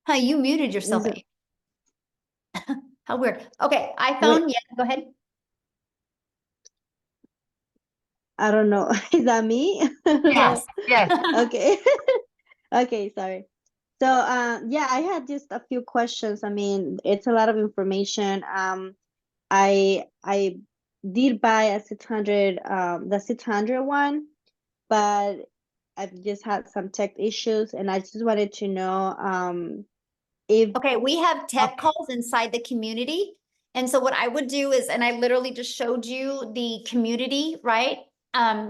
Huh, you muted yourself. Is it- How weird. Okay, iPhone, yeah, go ahead. I don't know. Is that me? Yes, yes. Okay. Okay, sorry. So, yeah, I had just a few questions. I mean, it's a lot of information. I did buy a 600, the 600 one, but I've just had some tech issues, and I just wanted to know, if Okay, we have tech Okay. calls inside the community. And so what I would do is, and I literally just showed you the community, right?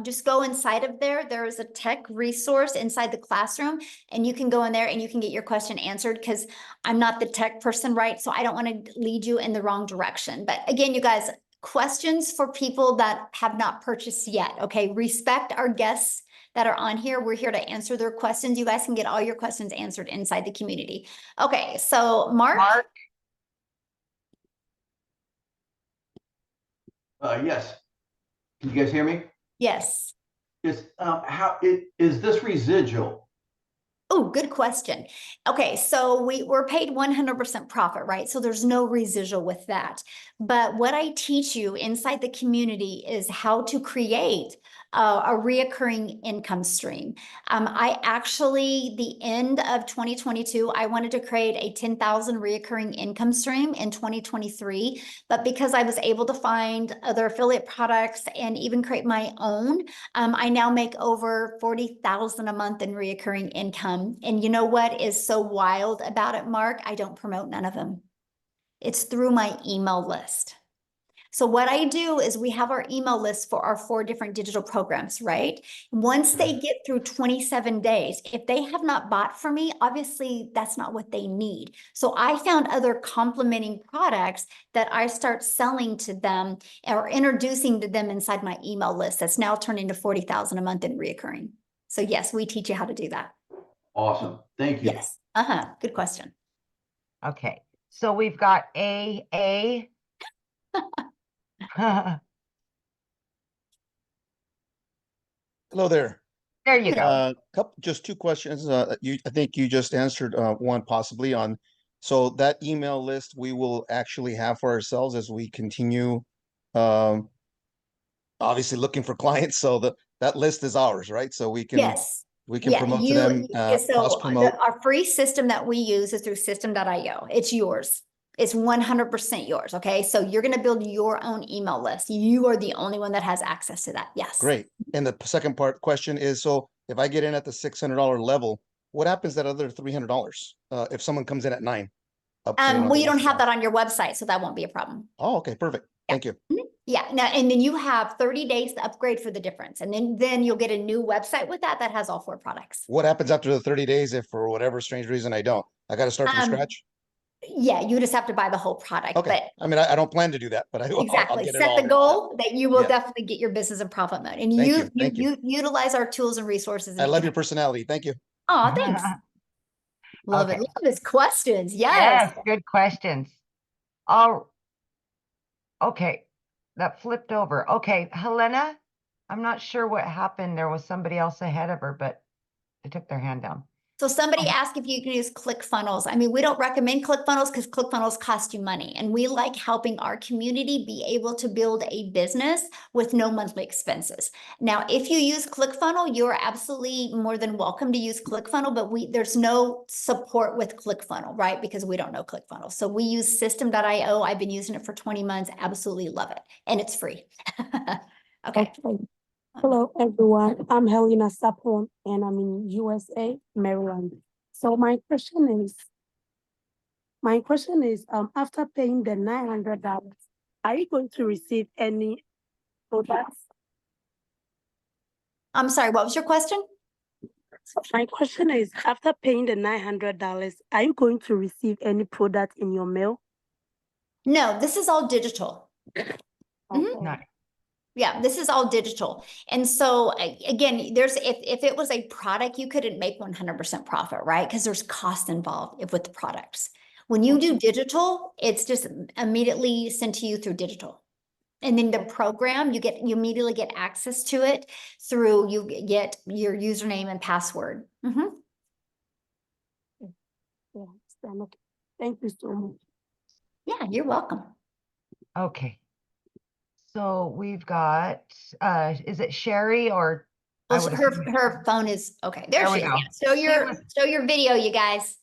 Just go inside of there. There is a tech resource inside the classroom, and you can go in there and you can get your question answered because I'm not the tech person, right? So I don't want to lead you in the wrong direction. But again, you guys, questions for people that have not purchased yet. Okay, respect our guests that are on here. We're here to answer their questions. You guys can get all your questions answered inside the community. Okay, so Mark? Mark, Yes. Can you guys hear me? Yes. Is is this residual? Oh, good question. Okay, so we're paid 100% profit, right? So there's no residual with that. But what I teach you inside the community is how to create a reoccurring income stream. I actually, the end of 2022, I wanted to create a 10,000 reoccurring income stream in 2023. But because I was able to find other affiliate products and even create my own, I now make over 40,000 a month in reoccurring income. And you know what is so wild about it, Mark? I don't promote none of them. It's through my email list. So what I do is we have our email list for our 4 different digital programs, right? Once they get through 27 days, if they have not bought from me, obviously that's not what they need. So I found other complementing products that I start selling to them or introducing to them inside my email list that's now turned into 40,000 a month in reoccurring. So yes, we teach you how to do that. Awesome. Thank you. Yes. Good question. okay. So we've got A. Hello there. There you go. Just 2 questions. I think you just answered one possibly on. So that email list we will actually have for ourselves as we continue, obviously looking for clients. So that list is ours, right? So we can Yes. promote to them, cross promote. Our free system that we use is through system.io. It's yours. It's 100% yours. Okay. So you're going to build your own email list. You are the only one that has access to that. Yes. Great. And the second question is, so if I get in at the $600 level, what happens that other $300? If someone comes in at 9? Well, you don't have that on your website, so that won't be a problem. Oh, okay, perfect. Yeah. Thank you. Yeah, now, and then you have 30 days to upgrade for the difference. And then you'll get a new website with that has all 4 products. What happens after the 30 days if for whatever strange reason I don't? I got to start from scratch? Yeah, you just have to buy the whole product, Okay. but I mean, I don't plan to do that, but I'll exactly, get it set all. the goal that you will Yeah. definitely get your business in profit mode. And Thank you. you utilize our tools and resources. I love your personality. Thank you. Oh, thanks. Love it. Okay. Love his questions. Yes, good questions. Oh, okay. That flipped over. Okay, Helena, I'm not sure what happened. There was somebody else ahead of her, but they took their hand down. So somebody asked if you can use ClickFunnels. I mean, we don't recommend ClickFunnels because ClickFunnels cost you money. And we like helping our community be able to build a business with no monthly expenses. Now, if you use ClickFunnels, you're absolutely more than welcome to use ClickFunnels, but there's no support with ClickFunnels, right? Because we don't know ClickFunnels. So we use System.io. I've been using it for 20 months. Absolutely love it. And it's free. Okay. Hello, everyone. I'm Helena Sapon, and I'm in USA, Maryland. So my question is, after paying the $900, are you going to receive any products? I'm sorry, what was your question? So my question is, after paying the $900, are you going to receive any product in your mail? No, this is all digital. Okay. Nice. Yeah, this is all digital. And so again, if it was a product, you couldn't make 100% profit, right? Because there's cost involved with the products. When you do digital, it's just immediately sent to you through digital. And then the program, you immediately get access to it through, you get your username and password. Yeah, okay. Thank you so much. Yeah, you're welcome. Okay. So we've got, is it Sherry or? I Well, would her phone is, okay, there There we she is. go. Yeah. Show your video, you guys.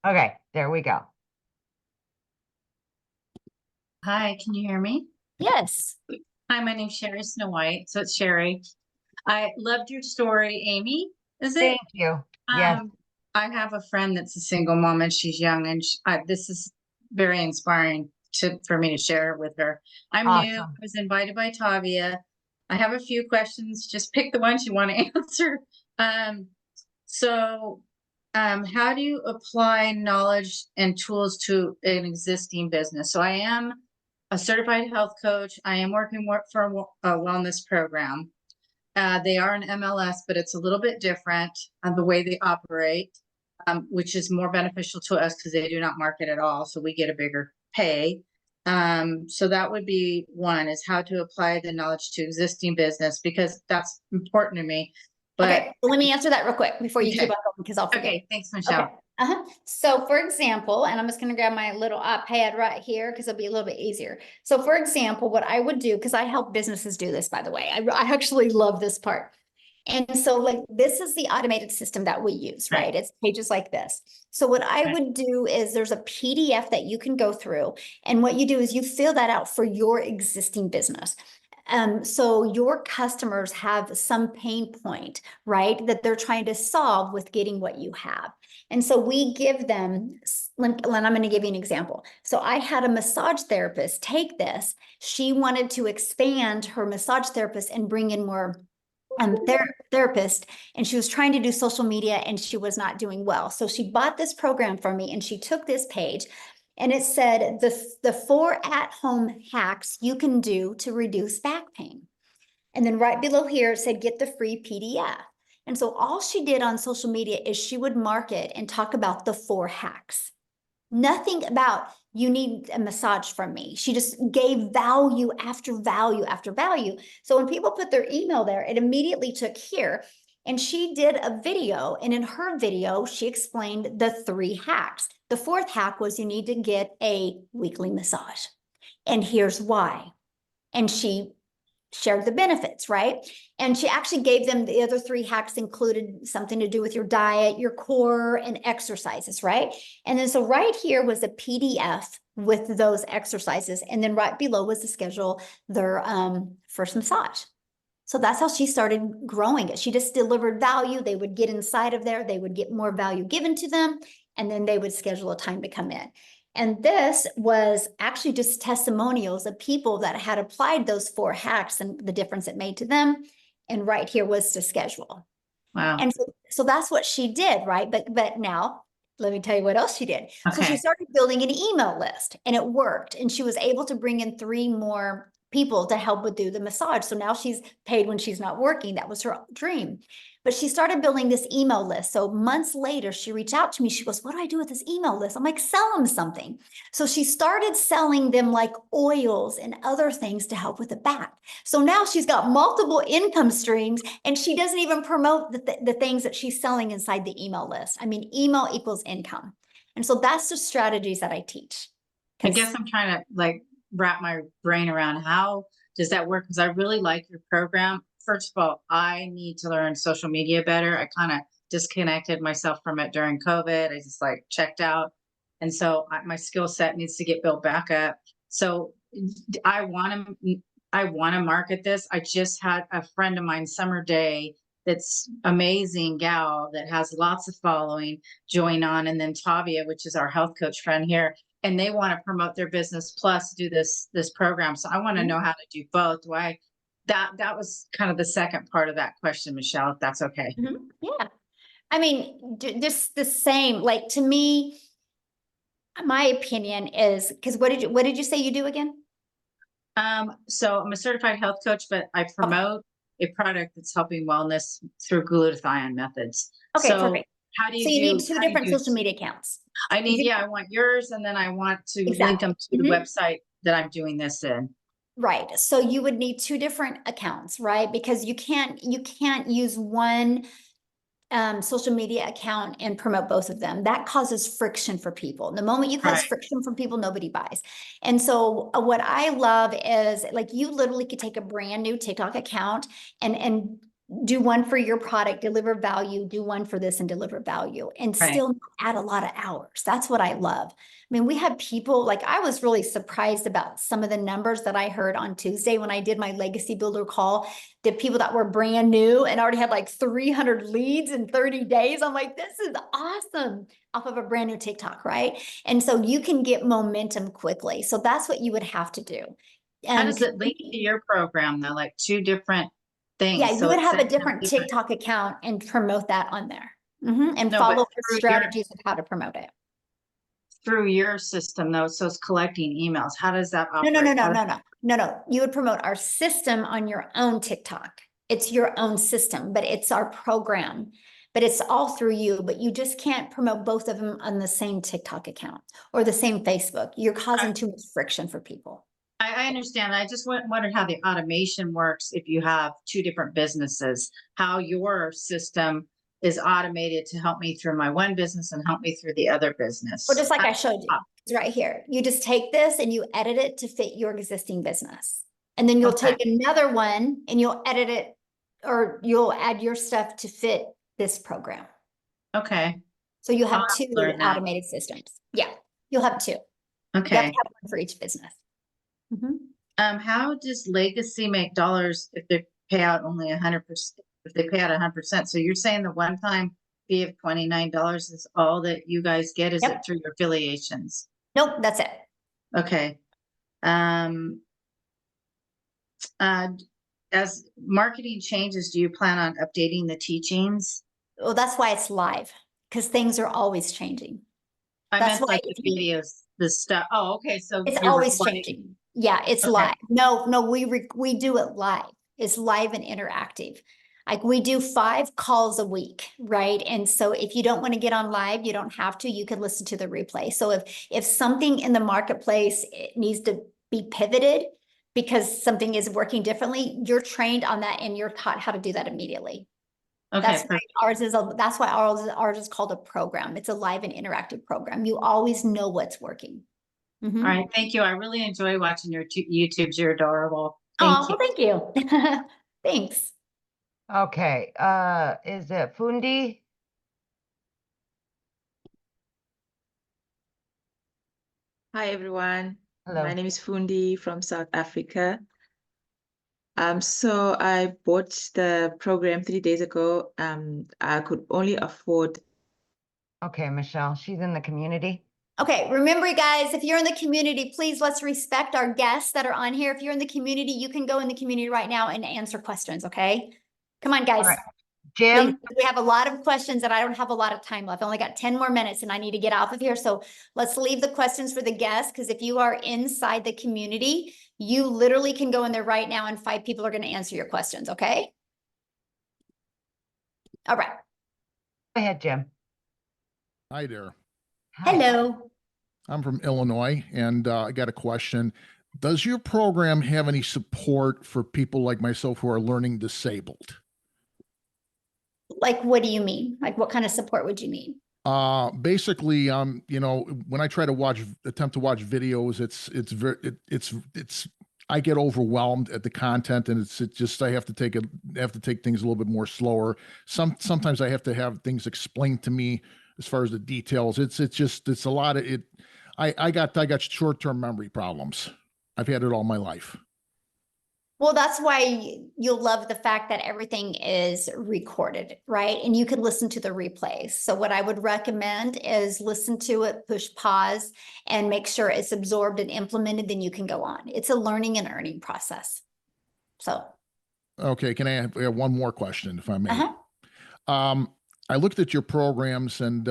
Okay, there we go. Hi, can you hear me? Yes. Hi, my name's Sherry Snow White. So it's Sherry. I loved your story, Amy. Is it? Thank you. Yes. I have a friend that's a single mom and she's young, and this is very inspiring for me to share with her. I'm new. I Awesome. was invited by Tavia. I have a few questions. Just pick the ones you want to answer. How do you apply knowledge and tools to an existing business? So I am a certified health coach. I am working for a wellness program. They are an MLS, but it's a little bit different on the way they operate, which is more beneficial to us because they do not market at all. So we get a bigger pay. So that would be one, is how to apply the knowledge to existing business, because that's important to me. But okay, well, let me answer that real quick before you keep on going, because I'll forget. Okay, thanks, Michelle. Okay. So for example, and I'm just going to grab my little iPad right here because it'll be a little bit easier. So for example, what I would do, because I help businesses do this, by the way, I actually love this part. And so like, this is the automated system that we use, right? It's pages like this. So what I would do is there's a PDF that you can go through. And what you do is you fill that out for your existing business. So your customers have some pain point, right, that they're trying to solve with getting what you have. And so we give them, and I'm going to give you an example. So I had a massage therapist take this. She wanted to expand her massage therapist and bring in more therapist, and she was trying to do social media and she was not doing well. So she bought this program from me and she took this page. And it said the 4 at-home hacks you can do to reduce back pain. And then right below here, it said, get the free PDF. And so all she did on social media is she would market and talk about the 4 hacks. Nothing about, you need a massage from me. She just gave value after value after value. So when people put their email there, it immediately took here. And she did a video, and in her video, she explained the 3 hacks. The 4th hack was you need to get a weekly massage. And here's why. And she shared the benefits, right? And she actually gave them the other 3 hacks included something to do with your diet, your core, and exercises, right? And then so right here was a PDF with those exercises. And then right below was to schedule their first massage. So that's how she started growing it. She just delivered value. They would get inside of there. They would get more value given to them. And then they would schedule a time to come in. And this was actually just testimonials of people that had applied those 4 hacks and the difference it made to them. And right here was to schedule. Wow. And so that's what she did, right? But now let me tell you what else she did. So she Okay. started building an email list and it worked. And she was able to bring in 3 more people to help with do the massage. So now she's paid when she's not working. That was her dream. But she started building this email list. So months later, she reached out to me. She goes, what do I do with this email list? I'm like, sell them something. So she started selling them like oils and other things to help with the back. So now she's got multiple income streams and she doesn't even promote the things that she's selling inside the email list. I mean, email equals income. And so that's the strategies that I teach. I guess I'm trying to like wrap my brain around how does that work? Because I really like your program. First of all, I need to learn social media better. I kind of disconnected myself from it during COVID. I just like checked out. And so my skill set needs to get built back up. So I want to market this. I just had a friend of mine, Summer Day, that's amazing gal that has lots of following, join on, and then Tavia, which is our health coach friend here, and they want to promote their business plus do this program. So I want to know how to do both. Why? That was kind of the second part of that question, Michelle, if that's okay. Yeah. I mean, just the same, like to me, my opinion is, because what did you say you do again? So I'm a certified health coach, but I promote a product that's helping wellness through glutathione methods. Okay, So perfect. how do you So you do, need 2 how do you different do- social media accounts. I need, yeah, I want yours, and then I want to link Exactly. them to the website that I'm doing this in. Right. So you would need 2 different accounts, right? Because you can't use one social media account and promote both of them. That causes friction for people. The moment you cause Right. friction for people, nobody buys. And so what I love is like you literally could take a brand new TikTok account and do one for your product, deliver value, do one for this and deliver value, and Right. still add a lot of hours. That's what I love. I mean, we had people, like I was really surprised about some of the numbers that I heard on Tuesday when I did my legacy builder call. The people that were brand new and already had like 300 leads in 30 days. I'm like, this is awesome, off of a brand new TikTok, right? And so you can get momentum quickly. So that's what you would have to do. How does it link to your program though? Like 2 different things. Yeah, you So would it have a sends them different TikTok account and promote that on there. And No, follow but the through strategies of how to promote it. through your system though, so it's collecting emails. How does that No, operate? no, no, no, no, no, no, no. You would promote our system on your own TikTok. It's your own system, but it's our program, but it's all through you, but you just can't promote both of them on the same TikTok account or the same Facebook. You're causing too much friction for people. I understand. I just wondered how the automation works if you have 2 different businesses, how your system is automated to help me through my one business and help me through the other business. Or just like I showed you, it's right here. You just take this and you edit it to fit your existing business. And then you'll Okay. take another one and you'll edit it, or you'll add your stuff to fit this program. Okay. So you have I'll 2 learn that. automated systems. Yeah, you'll have 2. You have to Okay. have one for each business. How does Legacy make dollars if they pay out only 100%? If they pay out 100%, so you're saying the one-time fee of $29 is all that you guys get? Is Yep. it through your affiliations? Nope, that's it. Okay. As marketing changes, do you plan on updating the teachings? Well, that's why it's live, because things are always changing. I That's meant why like the videos, the stuff. Oh, okay. So it's you're always recording. changing. Yeah, it's Okay. live. No, we do it live. It's live and interactive. Like we do 5 calls a week, right? And so if you don't want to get on live, you don't have to. You can listen to the replay. So if something in the marketplace it needs to be pivoted because something is working differently, you're trained on that and you're taught how to do that immediately. Okay. That's why ours is called a program. It's a live and interactive program. You always know what's working. All right. Thank you. I really enjoy watching your YouTubes. You're adorable. Oh, Thank you. well, thank you. Thanks. Okay, is it Fundi? Hi everyone, Hello. my name is Fundi from South Africa. So I bought the program 3 days ago. I could only afford. Okay, Michelle, she's in the community. Okay, remember guys, if you're in the community, please let's respect our guests that are on here. If you're in the community, you can go in the community right now and answer questions, okay? Come on, guys. All right. Please, Jim, we have a lot of questions and I don't have a lot of time left. I only got 10 more minutes and I need to get off of here. So let's leave the questions for the guests, because if you are inside the community, you literally can go in there right now and 5 people are going to answer your questions, okay? All right. go ahead, Jim. Hi there. Hi. Hello. I'm from Illinois, and I got a question. Does your program have any support for people like myself who are learning disabled? Like, what do you mean? Like, what kind of support would you need? Basically, you know, when I try to attempt to watch videos, it's I get overwhelmed at the content, and it's just I have to take things a little bit more slower. Sometimes I have to have things explained to me as far as the details. It's a lot of it. I got short-term memory problems. I've had it all my life. Well, that's why you'll love the fact that everything is recorded, right? And you can listen to the replays. So what I would recommend is listen to it, push pause, and make sure it's absorbed and implemented, then you can go on. It's a learning and earning process. So. Okay, can I have one more question, if I may? Uh-huh. I looked at your programs, and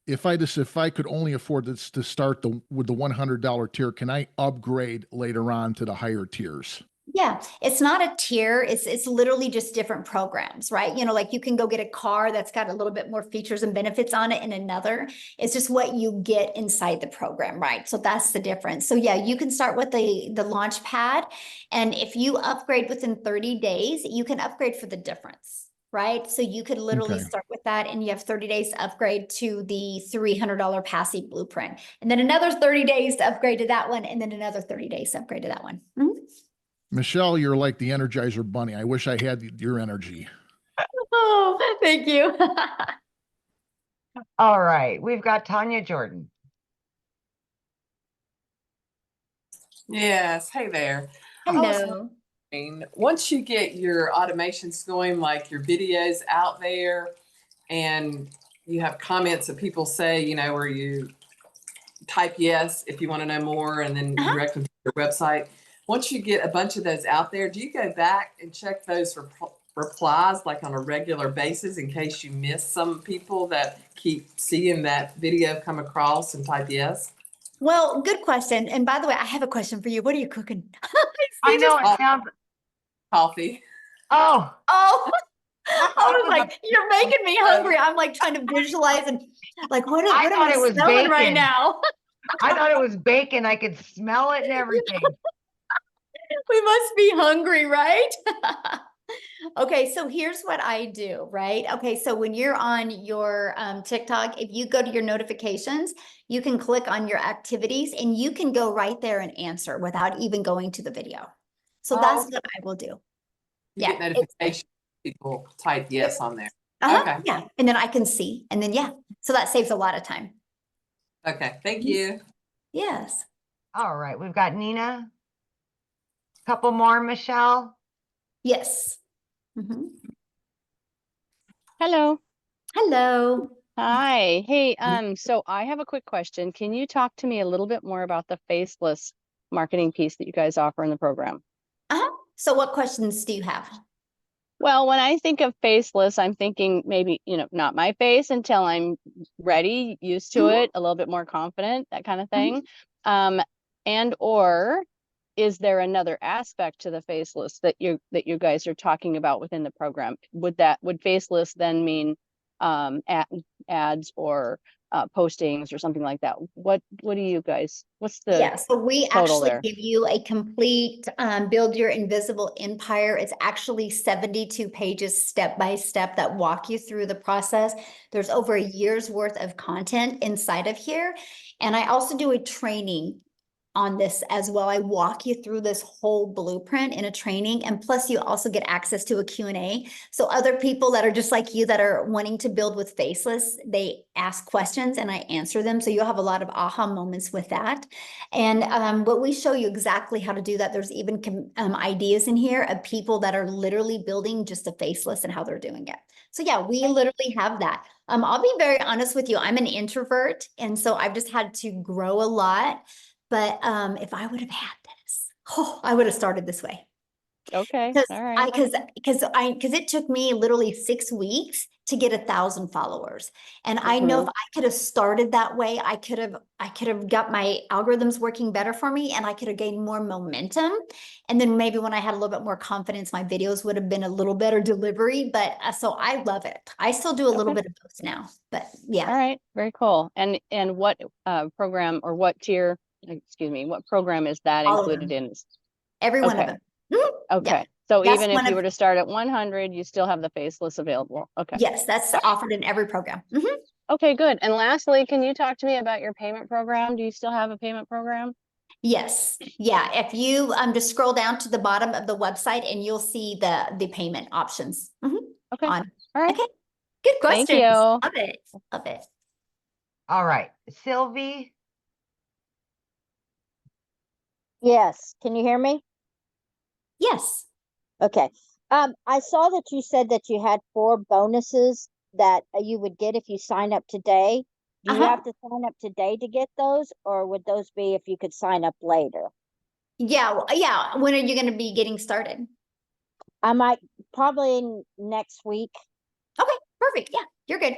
if I could only afford this to start with the $100 tier, can I upgrade later on to the higher tiers? Yeah, it's not a tier. It's literally just different programs, right? You know, like you can go get a car that's got a little bit more features and benefits on it in another. It's just what you get inside the program, right? So that's the difference. So yeah, you can start with the launch pad, and if you upgrade within 30 days, you can upgrade for the difference, right? So you could literally start with that, and you have 30 days to upgrade to the $300 passive blueprint, and then another 30 days to upgrade to that one, and then another 30 days to upgrade to that one. Michelle, you're like the Energizer Bunny. I wish I had your energy. Oh, thank you. All right, we've got Tanya Jordan. Yes, hey there. I was Hello. wondering, once you get your automations going, like your videos out there, and you have comments that people say, you know, where you type yes if you want to know more, and then direct them to your website. Once you get a bunch of those out there, do you go back and check those replies like on a regular basis in case you miss some people that keep seeing that video come across and type yes? Well, good question. And by the way, I have a question for you. What are you cooking? I know it sounds. Coffee. Oh. Oh. I was like, you're making me hungry. I'm like trying to visualize and like, what am I smelling right now? I thought it was bacon. I could smell it and everything. We must be hungry, right? Okay, so here's what I do, right? Okay, so when you're on your TikTok, if you go to your notifications, you can click on your activities and you can go right there and answer without even going to the video. So that's what I will do. You get notifications, people type yes on there. Okay. Yeah, and then I can see, and then so that saves a lot of time. Okay, thank you. Yes. All right, we've got Nina. Couple more, Michelle. Yes. Hello. Hello. Hi. Hey, so I have a quick question. Can you talk to me a little bit more about the faceless marketing piece that you guys offer in the program? So what questions do you have? Well, when I think of faceless, I'm thinking maybe, you know, not my face until I'm ready, used to it, a little bit more confident, that kind of thing. And or is there another aspect to the faceless that you guys are talking about within the program? Would faceless then mean ads or postings or something like that? What do you guys, what's the so we total actually there? give you a complete build your invisible empire. It's actually 72 pages step by step that walk you through the process. There's over a year's worth of content inside of here. And I also do a training on this as well. I walk you through this whole blueprint in a training, and plus you also get access to a Q&A. So other people that are just like you that are wanting to build with Faceless, they ask questions and I answer them. So you'll have a lot of aha moments with that. And but we show you exactly how to do that. There's even ideas in here of people that are literally building just a Faceless and how they're doing it. So yeah, we literally have that. I'll be very honest with you. I'm an introvert, and so I've just had to grow a lot. But if I would have had this, I would have started this way. Okay. Because All right. because it took me literally 6 weeks to get 1,000 followers. And I know if I could have started that way, I could have got my algorithms working better for me, and I could have gained more momentum. And then maybe when I had a little bit more confidence, my videos would have been a little better delivery. But so I love it. I still do a little bit of both now, but yeah. All right. Very cool. And what program or what tier, excuse me, what program is that All of included them. in? Every one of them. Okay. Yeah. So That's even if one you of- were to start at 100, you still have the Faceless available. Okay. Yes, that's offered in every program. Okay, good. And lastly, can you talk to me about your payment program? Do you still have a payment program? Yes. Yeah. If you just scroll down to the bottom of the website and you'll see the payment options. Okay. On. All right. Okay. Good Thank questions. you. Love it. Love it. All right, Sylvie. Yes. Can you hear me? Yes. Okay. I saw that you said that you had 4 bonuses that you would get if you sign up today. Do you have to sign up today to get those, or would those be if you could sign up later? Yeah. Yeah. When are you going to be getting started? I might probably next week. Okay. Perfect. Yeah. You're good.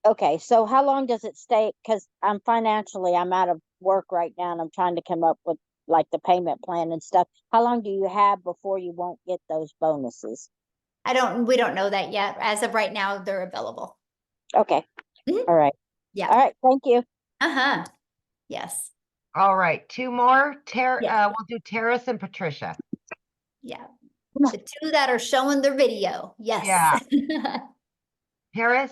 Okay. So how long does it stay? Because I'm out of work right now, and I'm trying to come up with like the payment plan and stuff. How long do you have before you won't get those bonuses? We don't know that yet. As of right now, they're available. Okay. All right. Yeah. All right. Thank you. Yes. All right, 2 more. Yes. We'll do Terrace and Patricia. Yeah. The 2 that are showing their video. Yes. Yeah. Terrace?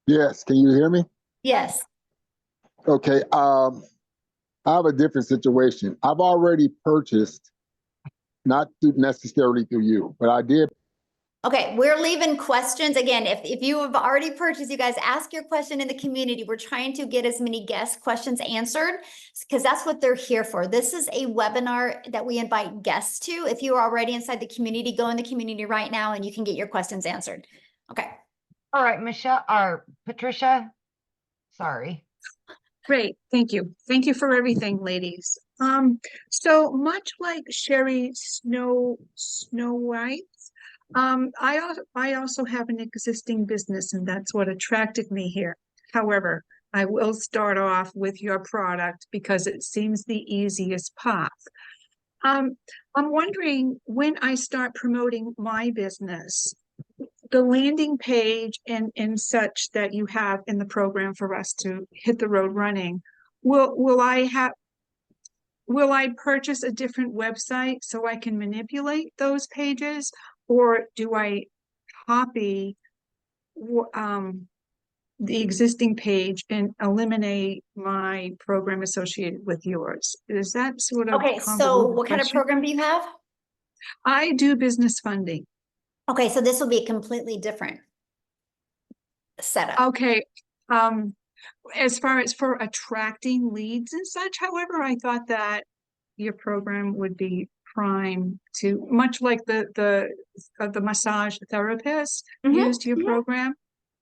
Yes, can you hear me? Yes. Okay, I have a different situation. I've already purchased, not necessarily through you, but I did. Okay, we're leaving questions. Again, if you have already purchased, you guys ask your question in the community. We're trying to get as many guest questions answered because that's what they're here for. This is a webinar that we invite guests to. If you are already inside the community, go in the community right now and you can get your questions answered. Okay. All right, Michelle or Patricia. Sorry. Great, thank you. Thank you for everything, ladies. So much like Sherry Snow White, I also have an existing business, and that's what attracted me here. However, I will start off with your product because it seems the easiest path. I'm wondering, when I start promoting my business, the landing page and such that you have in the program for us to hit the road running, will I purchase a different website so I can manipulate those pages, or do I copy the existing page and eliminate my program associated with yours? Is that sort of Okay, so convoluted what kind of question? program do you have? I do business funding. Okay, so this will be a completely different setup. Okay. As far as for attracting leads and such, however, I thought that your program would be prime to, much like the massage therapist used your program.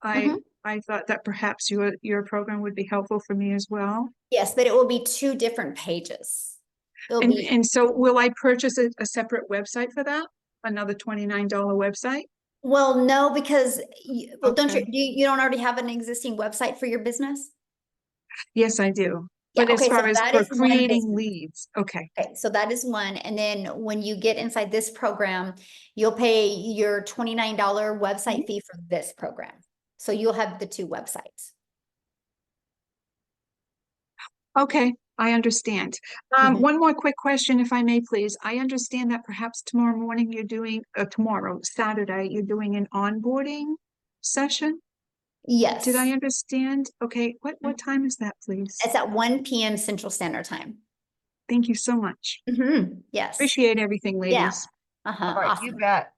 I thought that perhaps your program would be helpful for me as well. Yes, but it will be 2 different pages. And so will I purchase a separate website for that? Another $29 website? Well, no, because don't you don't already have an existing website for your business? Yes, I do. Yeah, But as okay, so far as that for is one creating business. leads, okay. Okay, so that is one. And then when you get inside this program, you'll pay your $29 website fee for this program. So you'll have the 2 websites. Okay, I understand. One more quick question, if I may, please. I understand that perhaps tomorrow morning you're doing, Saturday, you're doing an onboarding session? Yes. Did I understand? Okay, what time is that, please? It's at 1 p.m. Central Standard Time. Thank you so much. Yes. Appreciate everything, Yeah. ladies. All right, you Awesome. bet.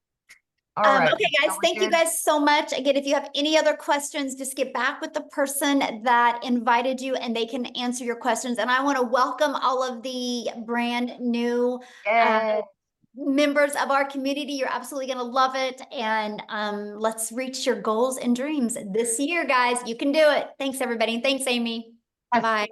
All right. Okay, guys, thank you guys so much. Again, if you have any other questions, just get back with the person that invited you and they can answer your questions. And I want to welcome all of the brand new members of our community. You're absolutely going to love it. And let's reach your goals and dreams this year, guys. You can do it. Thanks, everybody. Thanks, Amy. Bye.